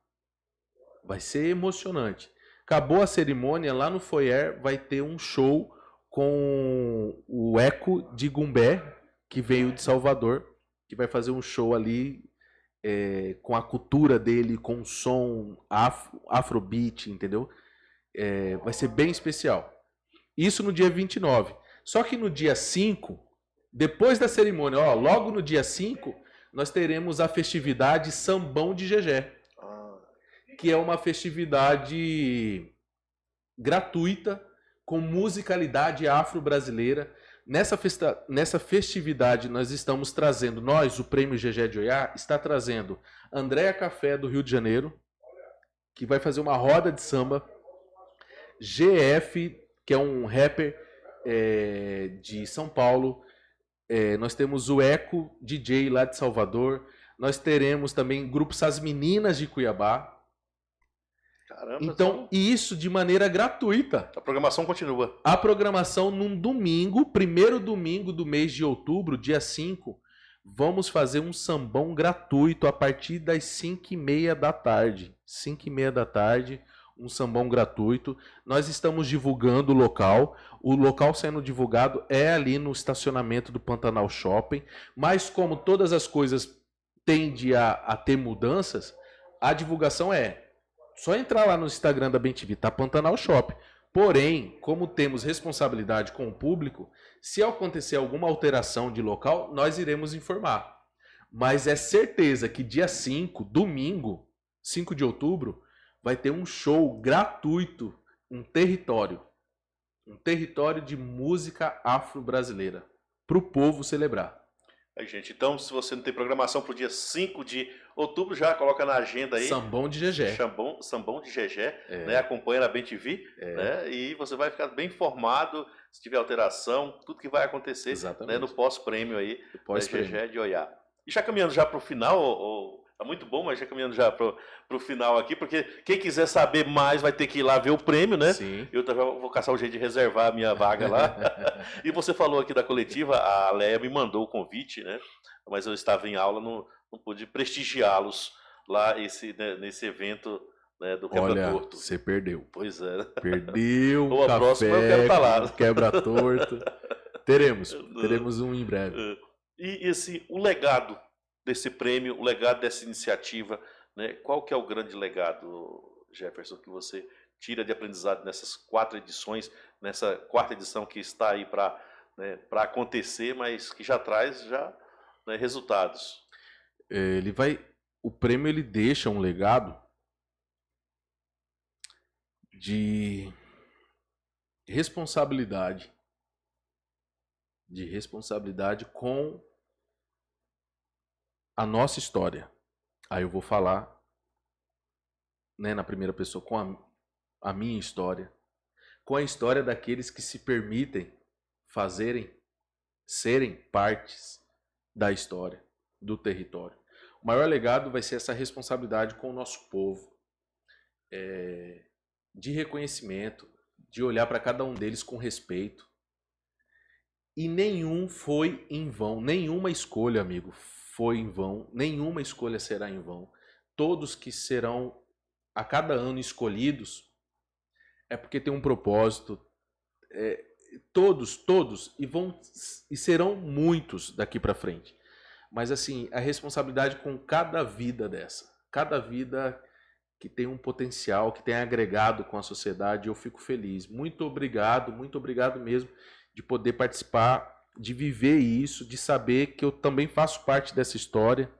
Vai ser emocionante. Acabou a cerimônia, lá no foyer vai ter um show com o Eco de Gumbé, que veio de Salvador, que vai fazer um show ali com a cultura dele, com o som afrobeat, entendeu? Vai ser bem especial. Isso no dia 29. Só que no dia 5, depois da cerimônia, logo no dia 5, nós teremos a festividade Sambão de Gegé, que é uma festividade gratuita, com musicalidade afro-brasileira. Nessa festividade nós estamos trazendo, o Prêmio Gegé de Oiá, está trazendo Andréa Café do Rio de Janeiro, que vai fazer uma roda de samba, GF, que é um rapper de São Paulo, nós temos o Eco DJ lá de Salvador, Nós teremos também grupos As Meninas de Cuiabá. Caramba, Então, isso de maneira gratuita. a programação continua. A programação num domingo, primeiro domingo do mês de outubro, dia 5, vamos fazer um sambão gratuito a partir das 5h30 da tarde. 5h30 da tarde, um sambão gratuito. Nós estamos divulgando o local. O local sendo divulgado é ali no estacionamento do Pantanal Shopping. Mas como todas as coisas tendem a ter mudanças, a divulgação é só entrar lá no Instagram da BemTV, tá Pantanal Shopping. Porém, como temos responsabilidade com o público, se acontecer alguma alteração de local, nós iremos informar. Mas é certeza que dia 5, domingo, 5 de outubro, vai ter um show gratuito, um território de música afro-brasileira, para o povo celebrar. Aí, gente, então se você não tem programação pro dia 5 de outubro, já coloca na agenda aí. Sambão de Gegé. Sambão de Gegé, né? Acompanha na BemTV, né? E você vai ficar bem informado se tiver alteração, tudo que vai acontecer, né? No pós-prêmio aí, da Gegé de Oiá. E já caminhando já pro final, tá muito bom, mas já caminhando já pro final aqui, porque quem quiser saber mais vai ter que ir lá ver o prêmio, né? Sim. Eu também vou caçar o jeito de reservar a minha vaga lá. E você falou aqui da coletiva, a Leia me mandou o convite, né? Mas eu estava em aula, não pude prestigiá-los lá nesse evento, né, do Quebra-Torto. Olha, você perdeu. Pois é. Perdeu Ou a café, próxima eu quero estar lá. Quebra-torto. Teremos um em breve. E o legado desse prêmio, o legado dessa iniciativa, né? Qual que é o grande legado, Jefferson, que você tira de aprendizado nessas 4 edições, nessa 4ª edição que está aí para acontecer, mas que já traz né, resultados? O prêmio ele deixa um legado de responsabilidade com a nossa história. Aí eu vou falar, né, na primeira pessoa, com a minha história, com a história daqueles que se permitem serem partes da história, do território. O maior legado vai ser essa responsabilidade com o nosso povo, de reconhecimento, de olhar para cada um deles com respeito. E nenhum foi em vão, nenhuma escolha, amigo, foi em vão, nenhuma escolha será em vão. Todos que serão a cada ano escolhidos é porque tem um propósito. Todos e serão muitos daqui para frente. Mas assim, a responsabilidade com cada vida cada vida que tem um potencial, que tem agregado com a sociedade, eu fico feliz. Muito obrigado mesmo de poder participar, de viver isso, de saber que eu também faço parte dessa história,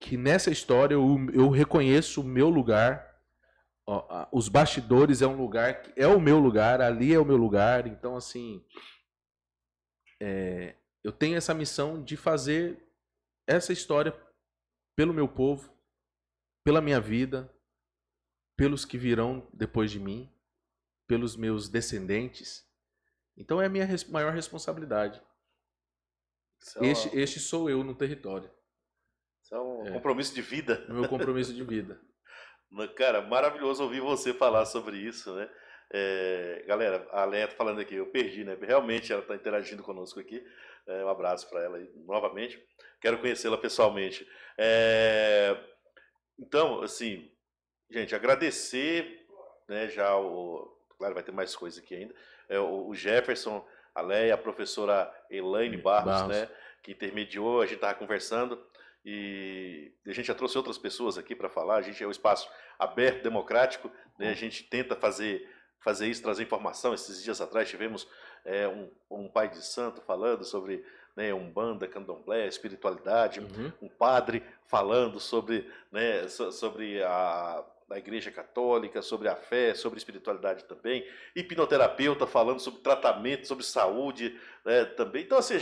que nessa história eu reconheço o meu lugar. Os bastidores é um lugar que é o meu lugar, ali é o meu lugar. Então, assim, eu tenho essa missão de fazer essa história pelo meu povo, pela minha vida, pelos que virão depois de mim, pelos meus descendentes. Então é a minha maior responsabilidade. Este sou eu no território. Isso é um compromisso de vida. Meu compromisso de vida. Cara, maravilhoso ouvir você falar sobre isso, né? Galera, a Leia tá falando aqui, eu perdi, né? Realmente ela está interagindo conosco aqui. Um abraço para ela aí, novamente. Quero conhecê-la pessoalmente. Então, assim, gente, agradecer, né? Claro, vai ter mais coisa aqui ainda. O Jefferson, a Leia, a professora Elaine Barros, né? Que intermediou, a gente estava conversando. E a gente já trouxe outras pessoas aqui para falar. A gente é um espaço aberto, democrático, né? A gente tenta fazer isso, trazer informação. Esses dias atrás tivemos um pai de santo falando sobre, né, Umbanda, Candomblé, espiritualidade, um padre falando sobre, né, sobre a Igreja Católica, sobre a fé, sobre espiritualidade também, hipnoterapeuta falando sobre tratamento, sobre saúde, né, também. Então, assim, a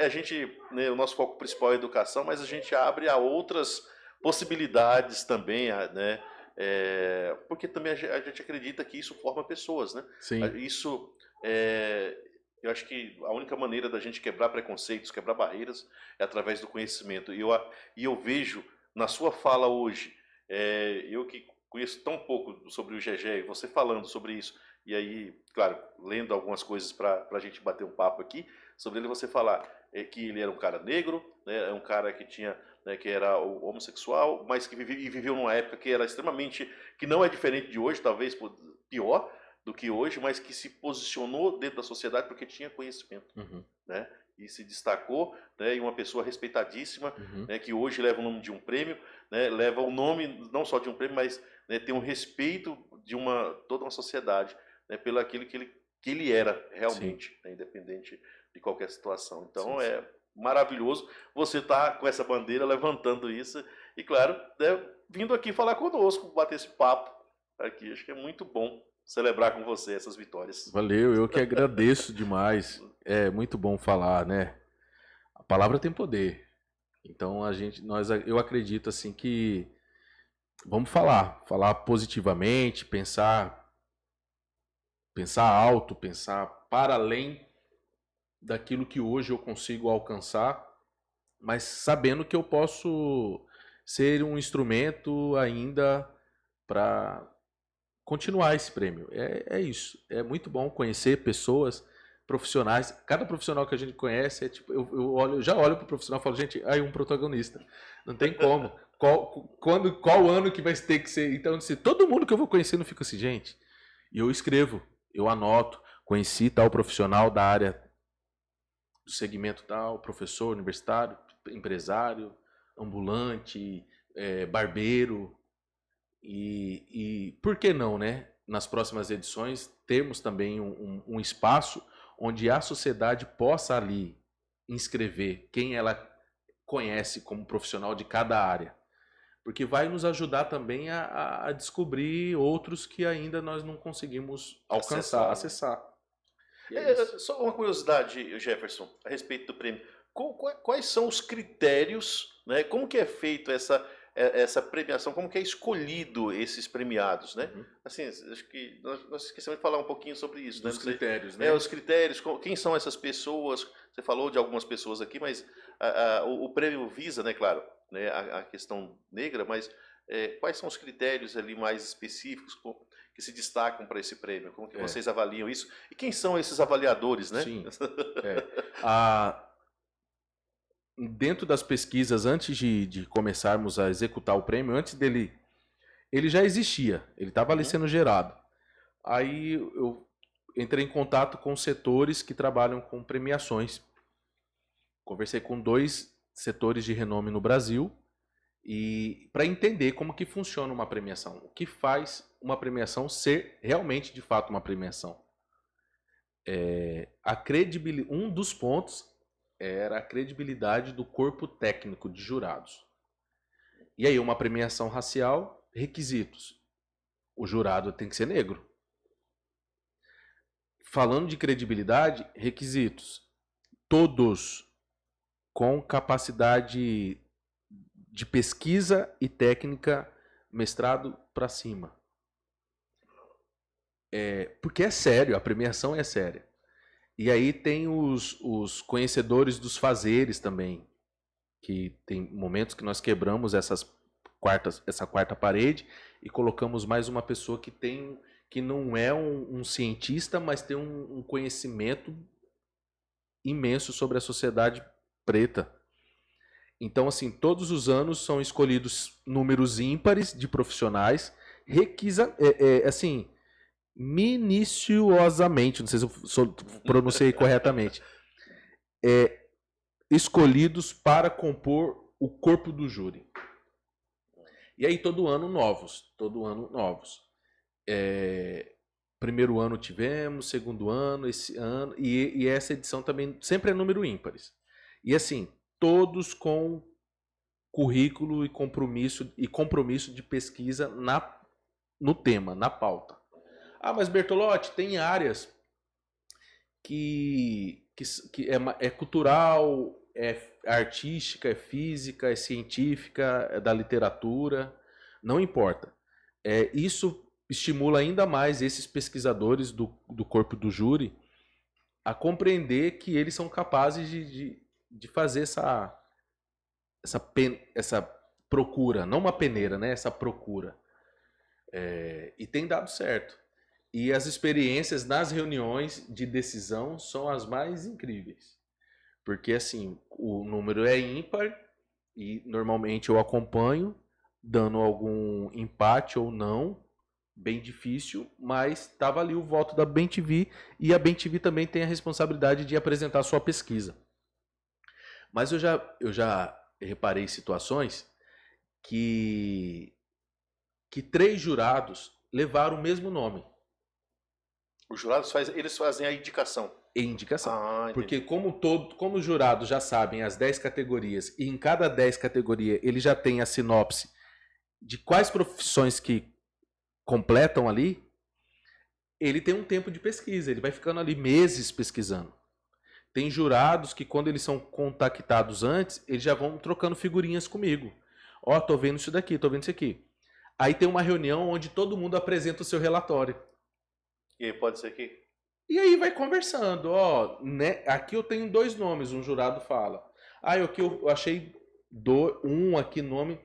gente né, o nosso foco principal é a educação, mas a gente abre a outras possibilidades também, né, porque também a gente acredita que isso forma pessoas, né? Sim. Isso Eu acho que a única maneira da gente quebrar preconceitos, quebrar barreiras, é através do conhecimento. E eu vejo na sua fala hoje, eu que conheço tão pouco sobre o GG, e você falando sobre isso, e aí, claro, lendo algumas coisas para a gente bater um papo aqui, sobre ele você falar que ele era um cara negro, né, é um cara que tinha, né, que era homossexual, mas que viveu numa época que era extremamente, que não é diferente de hoje, talvez pior do que hoje, mas que se posicionou dentro da sociedade porque tinha conhecimento, né? E se destacou, né? E uma pessoa respeitadíssima, né? Que hoje leva o nome de um prêmio, né? Leva o nome não só de um prêmio, mas, né, tem um respeito de toda uma sociedade, né? Pelo aquilo que ele era realmente, né? Independente de qualquer situação. Então é maravilhoso você estar com essa bandeira, levantando isso e, claro, né, vindo aqui falar conosco, bater esse papo aqui. Acho que é muito bom celebrar com você essas vitórias. Valeu, eu que agradeço demais. É muito bom falar, né? A palavra tem poder. Então eu acredito assim que vamos falar positivamente, pensar alto, pensar para além daquilo que hoje eu consigo alcançar, mas sabendo que eu posso ser um instrumento ainda para continuar esse prêmio. É isso. É muito bom conhecer pessoas, profissionais. Cada profissional que a gente conhece, eu já olho para o profissional e falo, gente, aí um protagonista. Não tem como. Qual ano que vai ter que ser? Então, se todo mundo que eu vou conhecendo fica assim, gente, e eu escrevo, eu anoto, conheci tal profissional da área do segmento tal, professor, universitário, empresário, ambulante, barbeiro. E por que não, né? Nas próximas edições, termos também um espaço onde a sociedade possa ali inscrever quem ela conhece como profissional de cada área. Porque vai nos ajudar também a descobrir outros que ainda nós não conseguimos acessar. Só uma curiosidade, Jefferson, a respeito do prêmio. Quais são os critérios, né? Como que é feito essa premiação, como que é escolhido esses premiados, né? Assim, acho que nós esquecemos de falar um pouquinho sobre isso, Os né? critérios, né? Os critérios, quem são essas pessoas? Você falou de algumas pessoas aqui, mas o prêmio visa, né, claro, né, a questão negra, mas quais são os critérios ali mais específicos que se destacam para esse prêmio? Como que vocês avaliam isso? E quem são esses avaliadores, né? Sim. Dentro das pesquisas, antes de começarmos a executar o prêmio, antes dele, ele já existia, ele estava ali sendo gerado. Aí eu entrei em contato com setores que trabalham com premiações. Conversei com 2 setores de renome no Brasil e para entender como que funciona uma premiação, o que faz uma premiação ser realmente, de fato, uma premiação. Um dos pontos era a credibilidade do corpo técnico de jurados. E aí, uma premiação racial, requisitos. O jurado tem que ser negro. Falando de credibilidade, requisitos. Todos com capacidade de pesquisa e técnica, mestrado para cima. Porque é sério, a premiação é séria. E aí tem os conhecedores dos fazeres também, que tem momentos que nós quebramos essa quarta parede e colocamos mais uma pessoa que não é um cientista, mas tem um conhecimento imenso sobre a sociedade preta. Então, assim, todos os anos são escolhidos números ímpares de profissionais, assim, minuciosamente, não sei se eu pronunciei corretamente, escolhidos para compor o corpo do júri. E aí todo ano novos. Primeiro ano tivemos, segundo ano, esse ano, e essa edição também sempre é número ímpares. E assim, todos com currículo e compromisso de pesquisa no tema, na pauta. Ah, mas Bertolotti, tem áreas que é cultural, é artística, é física, é científica, é da literatura, não importa. Isso estimula ainda mais esses pesquisadores do corpo do júri a compreender que eles são capazes de fazer essa procura, não uma peneira, né? Essa procura. E tem dado certo. E as experiências nas reuniões de decisão são as mais incríveis. Porque, assim, o número é ímpar e normalmente eu acompanho, dando algum empate ou não, bem difícil, mas estava ali o voto da BemTV e a BemTV também tem a responsabilidade de apresentar a sua pesquisa. Mas eu já reparei situações que 3 jurados levaram o mesmo nome. Os jurados eles fazem a indicação. Indicação. Entendi. Porque como os jurados já sabem as 10 categorias, e em cada 10 categorias ele já tem a sinopse de quais profissões que completam ali, ele tem um tempo de pesquisa, ele vai ficando ali meses pesquisando. Tem jurados que quando eles são contactados antes, eles já vão trocando figurinhas comigo. Ó, tô vendo isso daqui, tô vendo isso aqui. Aí tem uma reunião onde todo mundo apresenta o seu relatório. E aí pode ser que... E aí vai conversando, ó, né? Aqui eu tenho 2 nomes, um jurado fala. Aqui eu achei um aqui nome.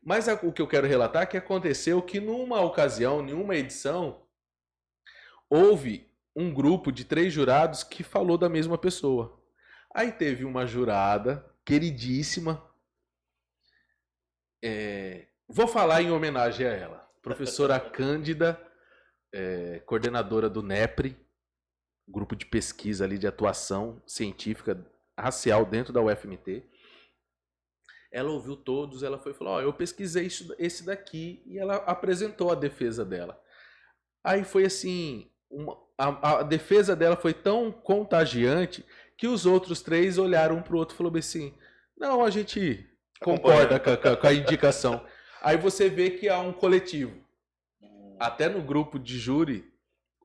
Mas o que eu quero relatar é que aconteceu que numa ocasião, em uma edição, houve um grupo de 3 jurados que falou da mesma pessoa. Aí teve uma jurada, queridíssima, vou falar em homenagem a ela, professora Cândida, coordenadora do NEPRE, grupo de pesquisa ali de atuação científica racial dentro da UFMT. Ela ouviu todos, ela foi e falou, eu pesquisei esse daqui, e ela apresentou a defesa dela. Aí foi assim, a defesa dela foi tão contagiante que os outros 3 olharam um para o outro e falaram assim, não, a gente concorda com a indicação. Aí você vê que há um coletivo. Até no grupo de júri,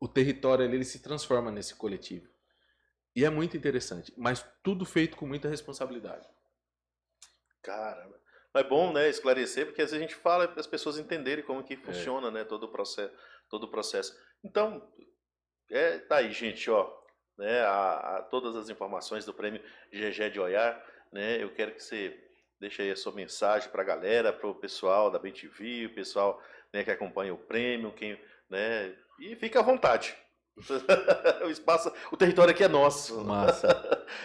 o território ali, ele se transforma nesse coletivo. E é muito interessante, mas tudo feito com muita responsabilidade. Caramba. Mas é bom, né, esclarecer, porque às vezes a gente fala para as pessoas entenderem como que funciona, né, todo o processo. Então, tá aí, gente, ó, né, todas as informações do prêmio GG de Oiar, né, eu quero que você deixe aí a sua mensagem para a galera, para o pessoal da BemTV, o pessoal, né, que acompanha o prêmio, né, e fica à vontade. O território aqui é nosso. Massa.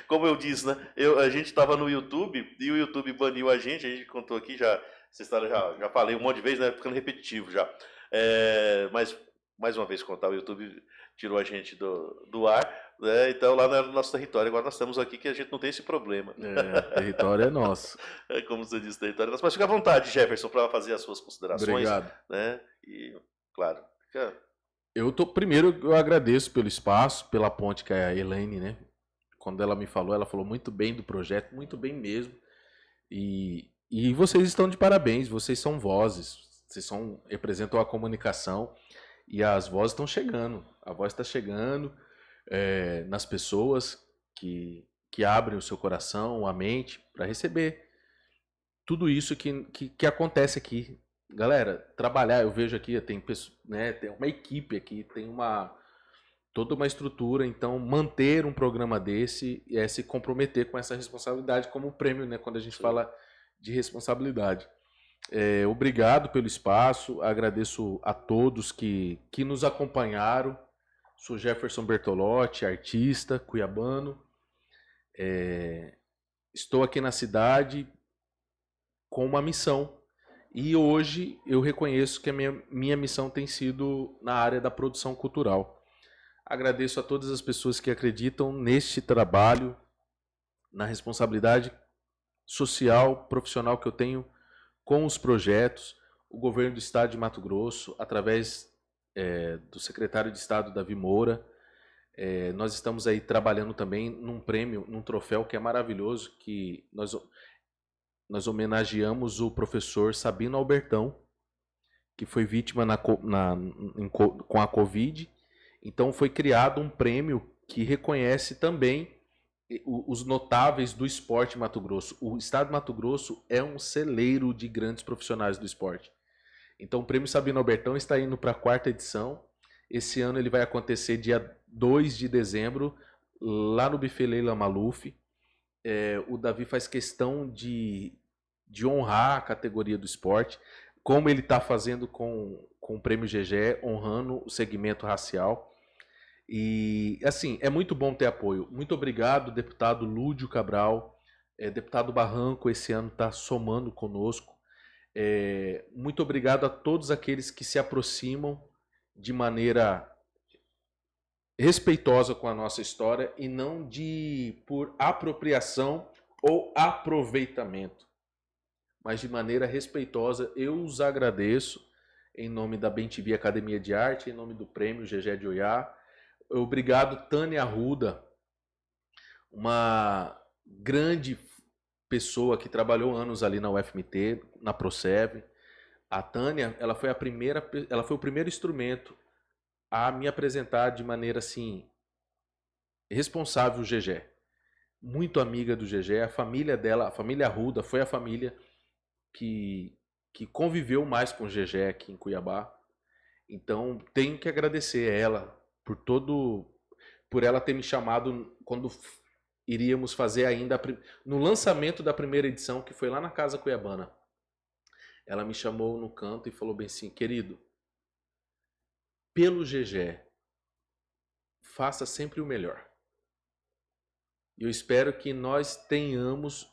Como eu disse, né? A gente estava no YouTube e o YouTube baniu a gente contou aqui já. Essa história já falei um monte de vezes, né? Ficando repetitivo já. Mas, mais uma vez, contar, o YouTube tirou a gente do ar, né? Então lá não era o nosso território. Agora nós estamos aqui que a gente não tem esse problema. O território é nosso. Como você disse, o território é nosso. Mas fica à vontade, Jefferson, para fazer as suas considerações. Obrigado. Né? E, claro, fica... Primeiro eu agradeço pelo espaço, pela ponte que a Elaine, né? Quando ela me falou, ela falou muito bem do projeto, muito bem mesmo. E vocês estão de parabéns, vocês são vozes, representam a comunicação e as vozes estão chegando. A voz está chegando nas pessoas que abrem o seu coração, a mente, para receber tudo isso que acontece aqui. Galera, trabalhar, eu vejo aqui, tem uma equipe aqui, tem toda uma estrutura, então manter um programa desse é se comprometer com essa responsabilidade como prêmio, né, quando a gente fala de responsabilidade. Obrigado pelo espaço, agradeço a todos que nos acompanharam. Sou Jefferson Bertolotti, artista, cuiabano. Estou aqui na cidade com uma missão. E hoje eu reconheço que a minha missão tem sido na área da produção cultural. Agradeço a todas as pessoas que acreditam neste trabalho, na responsabilidade social, profissional que eu tenho com os projetos. O governo do estado de Mato Grosso, através do secretário de Estado, Davi Moura, nós estamos aí trabalhando também num prêmio, num troféu que é maravilhoso, que nós homenageamos o professor Sabino Albertão, que foi vítima com a Covid. Então foi criado um prêmio que reconhece também os notáveis do esporte em Mato Grosso. O estado de Mato Grosso é um celeiro de grandes profissionais do esporte. Então o prêmio Sabino Albertão está indo para a 4ª edição. Esse ano ele vai acontecer dia 2 de dezembro, lá no Buffet Leila Maluf. O Davi faz questão de honrar a categoria do esporte, como ele está fazendo com o Prêmio GGE, honrando o segmento racial. E, assim, é muito bom ter apoio. Muito obrigado, deputado Lúdio Cabral. Deputado Barranco, esse ano está somando conosco. Muito obrigado a todos aqueles que se aproximam de maneira respeitosa com a nossa história e não por apropriação ou aproveitamento, mas de maneira respeitosa. Eu os agradeço em nome da BemTV Academia de Arte, em nome do Prêmio GGE de Oiá. Obrigado, Tânia Arruda, uma grande pessoa que trabalhou anos ali na UFMT, na Procev. A Tânia, ela foi o primeiro instrumento a me apresentar de maneira assim responsável o GGE. Muito amiga do GGE, a família dela, a família Arruda, foi a família que conviveu mais com o GGE aqui em Cuiabá. Então, tenho que agradecer a ela por ela ter me chamado quando iríamos fazer ainda no lançamento da primeira edição, que foi lá na Casa Cuiabana. Ela me chamou no canto e falou bem assim: querido, pelo GGE, faça sempre o melhor. E eu espero que nós tenhamos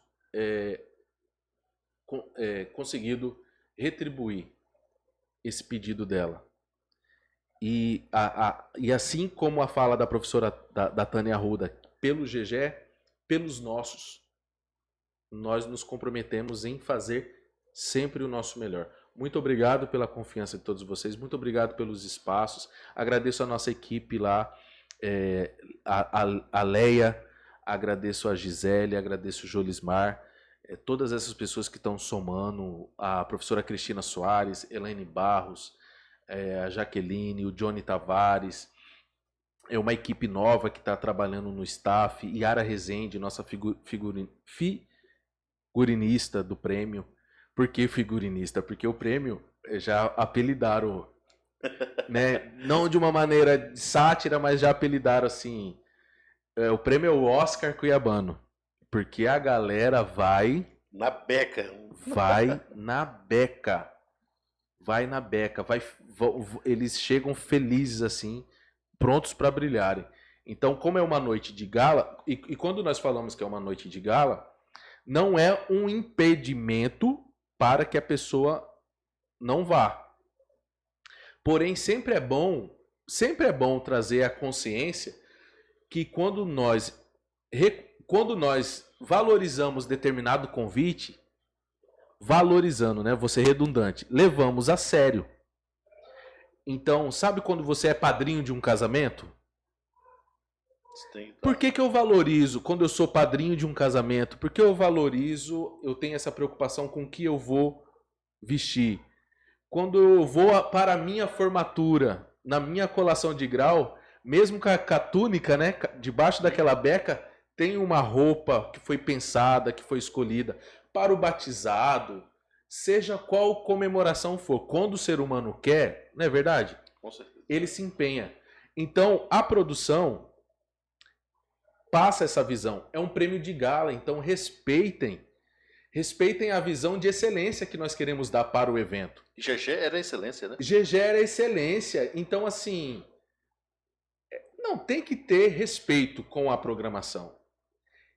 conseguido retribuir esse pedido dela. E assim como a fala da professora da Tânia Arruda, pelo GGE, pelos nossos, nós nos comprometemos em fazer sempre o nosso melhor. Muito obrigado pela confiança de todos vocês, muito obrigado pelos espaços. Agradeço a nossa equipe lá, a Leia, agradeço a Gisele, agradeço o Jolismar, todas essas pessoas que estão somando, a professora Cristina Soares, Elaine Barros, a Jaqueline, o Johnny Tavares, uma equipe nova que está trabalhando no staff, Yara Rezende, nossa figurinista do prêmio. Por que figurinista? Porque o prêmio já apelidaram, né? Não de uma maneira de sátira, mas já apelidaram assim. O prêmio é o Oscar Cuiabano. Porque a galera vai na beca. Vai na beca. Vai na beca. Eles chegam felizes assim, prontos para brilharem. Então, como é uma noite de gala, e quando nós falamos que é uma noite de gala, não é um impedimento para que a pessoa não vá. Porém, sempre é bom trazer a consciência que quando nós valorizamos determinado convite, valorizando, né? Vou ser redundante, levamos a sério. Então, sabe quando você é padrinho de um casamento? Por que eu valorizo quando eu sou padrinho de um casamento? Porque eu tenho essa preocupação com o que eu vou vestir. Quando eu vou para a minha formatura, na minha colação de grau, mesmo com a túnica, né, debaixo daquela beca, tem uma roupa que foi pensada, que foi escolhida. Para o batizado, seja qual comemoração for, quando o ser humano quer, não é verdade? Com certeza. Ele se empenha. Então, a produção passa essa visão. É um prêmio de gala, então respeitem a visão de excelência que nós queremos dar para o evento. GG era excelência, né? GG era excelência. Então, assim, não, tem que ter respeito com a programação.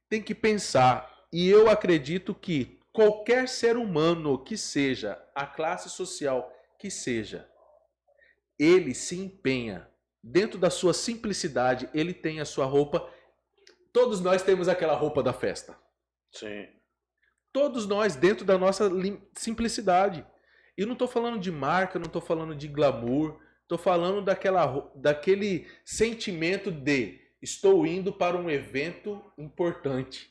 Tem que pensar. E eu acredito que qualquer ser humano que seja, a classe social que seja, ele se empenha. Dentro da sua simplicidade, ele tem a sua roupa. Todos nós temos aquela roupa da festa. Sim. Todos nós, dentro da nossa simplicidade. E não estou falando de marca, não estou falando de glamour. Estou falando daquele sentimento de estou indo para um evento importante.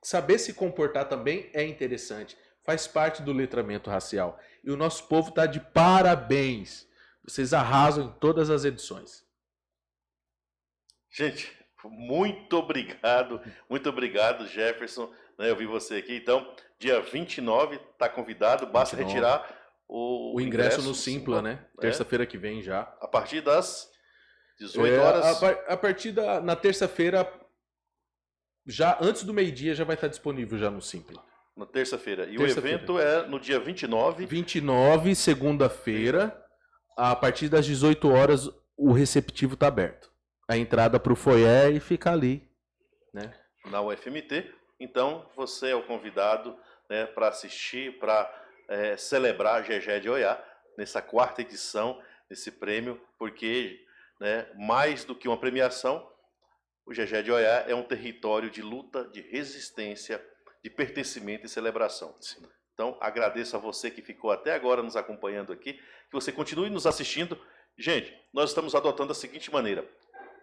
Saber se comportar também é interessante. Faz parte do letramento racial. E o nosso povo está de parabéns. Vocês arrasam em todas as edições. Gente, muito obrigado, Jefferson. Eu vi você aqui. Então, dia 29, está convidado. Basta 29. Retirar o ingresso no Simpla, né? Terça-feira que vem já. A partir das 18 horas. A partir na terça-feira, já antes do meio-dia, já vai estar disponível já no Simpla. Na terça-feira. E o evento é no dia 29. 29, segunda-feira, a partir das 18 horas, o receptivo está aberto. A entrada para o foyer e fica ali, né? Na UFMT. Então, você é o convidado, né, para assistir, para celebrar a GGE de Oiá, nessa 4ª edição, desse prêmio, porque, né, mais do que uma premiação, o GGE de Oiá é um território de luta, de resistência, de pertencimento e celebração. Sim. Então, agradeço a você que ficou até agora nos acompanhando aqui, que você continue nos assistindo. Gente, nós estamos adotando a seguinte maneira.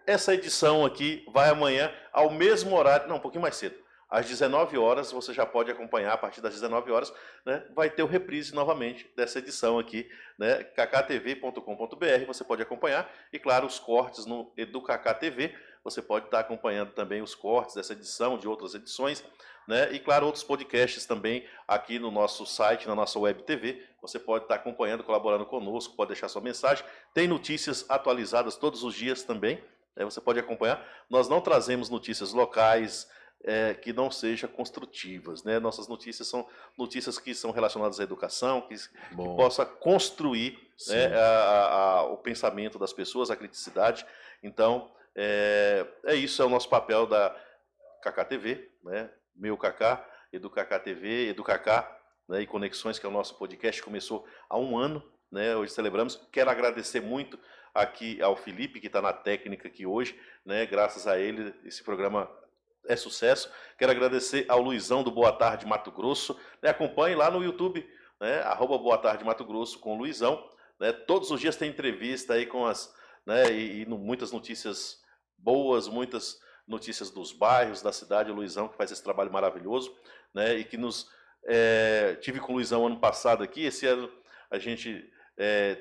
Essa edição aqui vai amanhã ao mesmo horário, não, um pouquinho mais cedo. Às 19 horas, você já pode acompanhar, a partir das 19 horas, né, vai ter o reprise novamente dessa edição aqui, né, kktv.com.br, você pode acompanhar, e claro, os cortes no EduKKTV, você pode estar acompanhando também os cortes dessa edição, de outras edições, né, e claro, outros podcasts também aqui no nosso site, na nossa web TV, você pode estar acompanhando, colaborando conosco, pode deixar sua mensagem, tem notícias atualizadas todos os dias também, você pode acompanhar, nós não trazemos notícias locais, que não sejam construtivas, né? Nossas notícias são notícias que são relacionadas à educação, que possa construir, né, o pensamento das pessoas, a criticidade. Então, isso, é o nosso papel da KKTV, né? Meu KK, EduKKTV, EduKK, né? E Conexões, que é o nosso podcast, começou há 1 ano, né? Hoje celebramos. Quero agradecer muito aqui ao Felipe, que está na técnica aqui hoje, né? Graças a ele, esse programa é sucesso. Quero agradecer ao Luizão do Boa Tarde Mato Grosso. Né? Acompanhe lá no YouTube, né? @Boa Tarde Mato Grosso com o Luizão. Né? Todos os dias tem entrevista aí com né? e muitas notícias boas, muitas notícias dos bairros, da cidade. O Luizão que faz esse trabalho maravilhoso, né? E que tive com o Luizão ano passado aqui. Esse ano a gente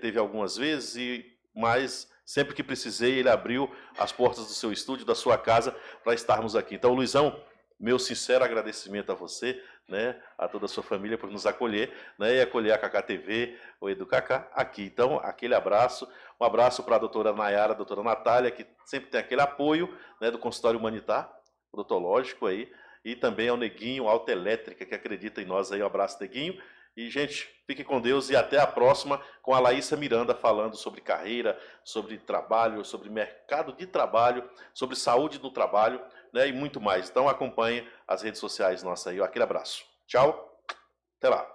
teve algumas vezes, mas sempre que precisei, ele abriu as portas do seu estúdio, da sua casa, para estarmos aqui. Então, Luizão, meu sincero agradecimento a você, né, a toda a sua família por nos acolher, né, e acolher a KKTV, o EduKK, aqui. Então, aquele abraço, um abraço para a doutora Nayara, a doutora Natália, que sempre tem aquele apoio, né, do consultório humanitar, odontológico aí, e também ao Neguinho, Alta Elétrica, que acredita em nós aí. Um abraço, Neguinho. E, gente, fique com Deus e até a próxima com a Laísa Miranda falando sobre carreira, sobre trabalho, sobre mercado de trabalho, sobre saúde no trabalho, né, e muito mais. Então acompanhe as redes sociais nossas aí. Aquele abraço. Tchau. Até lá.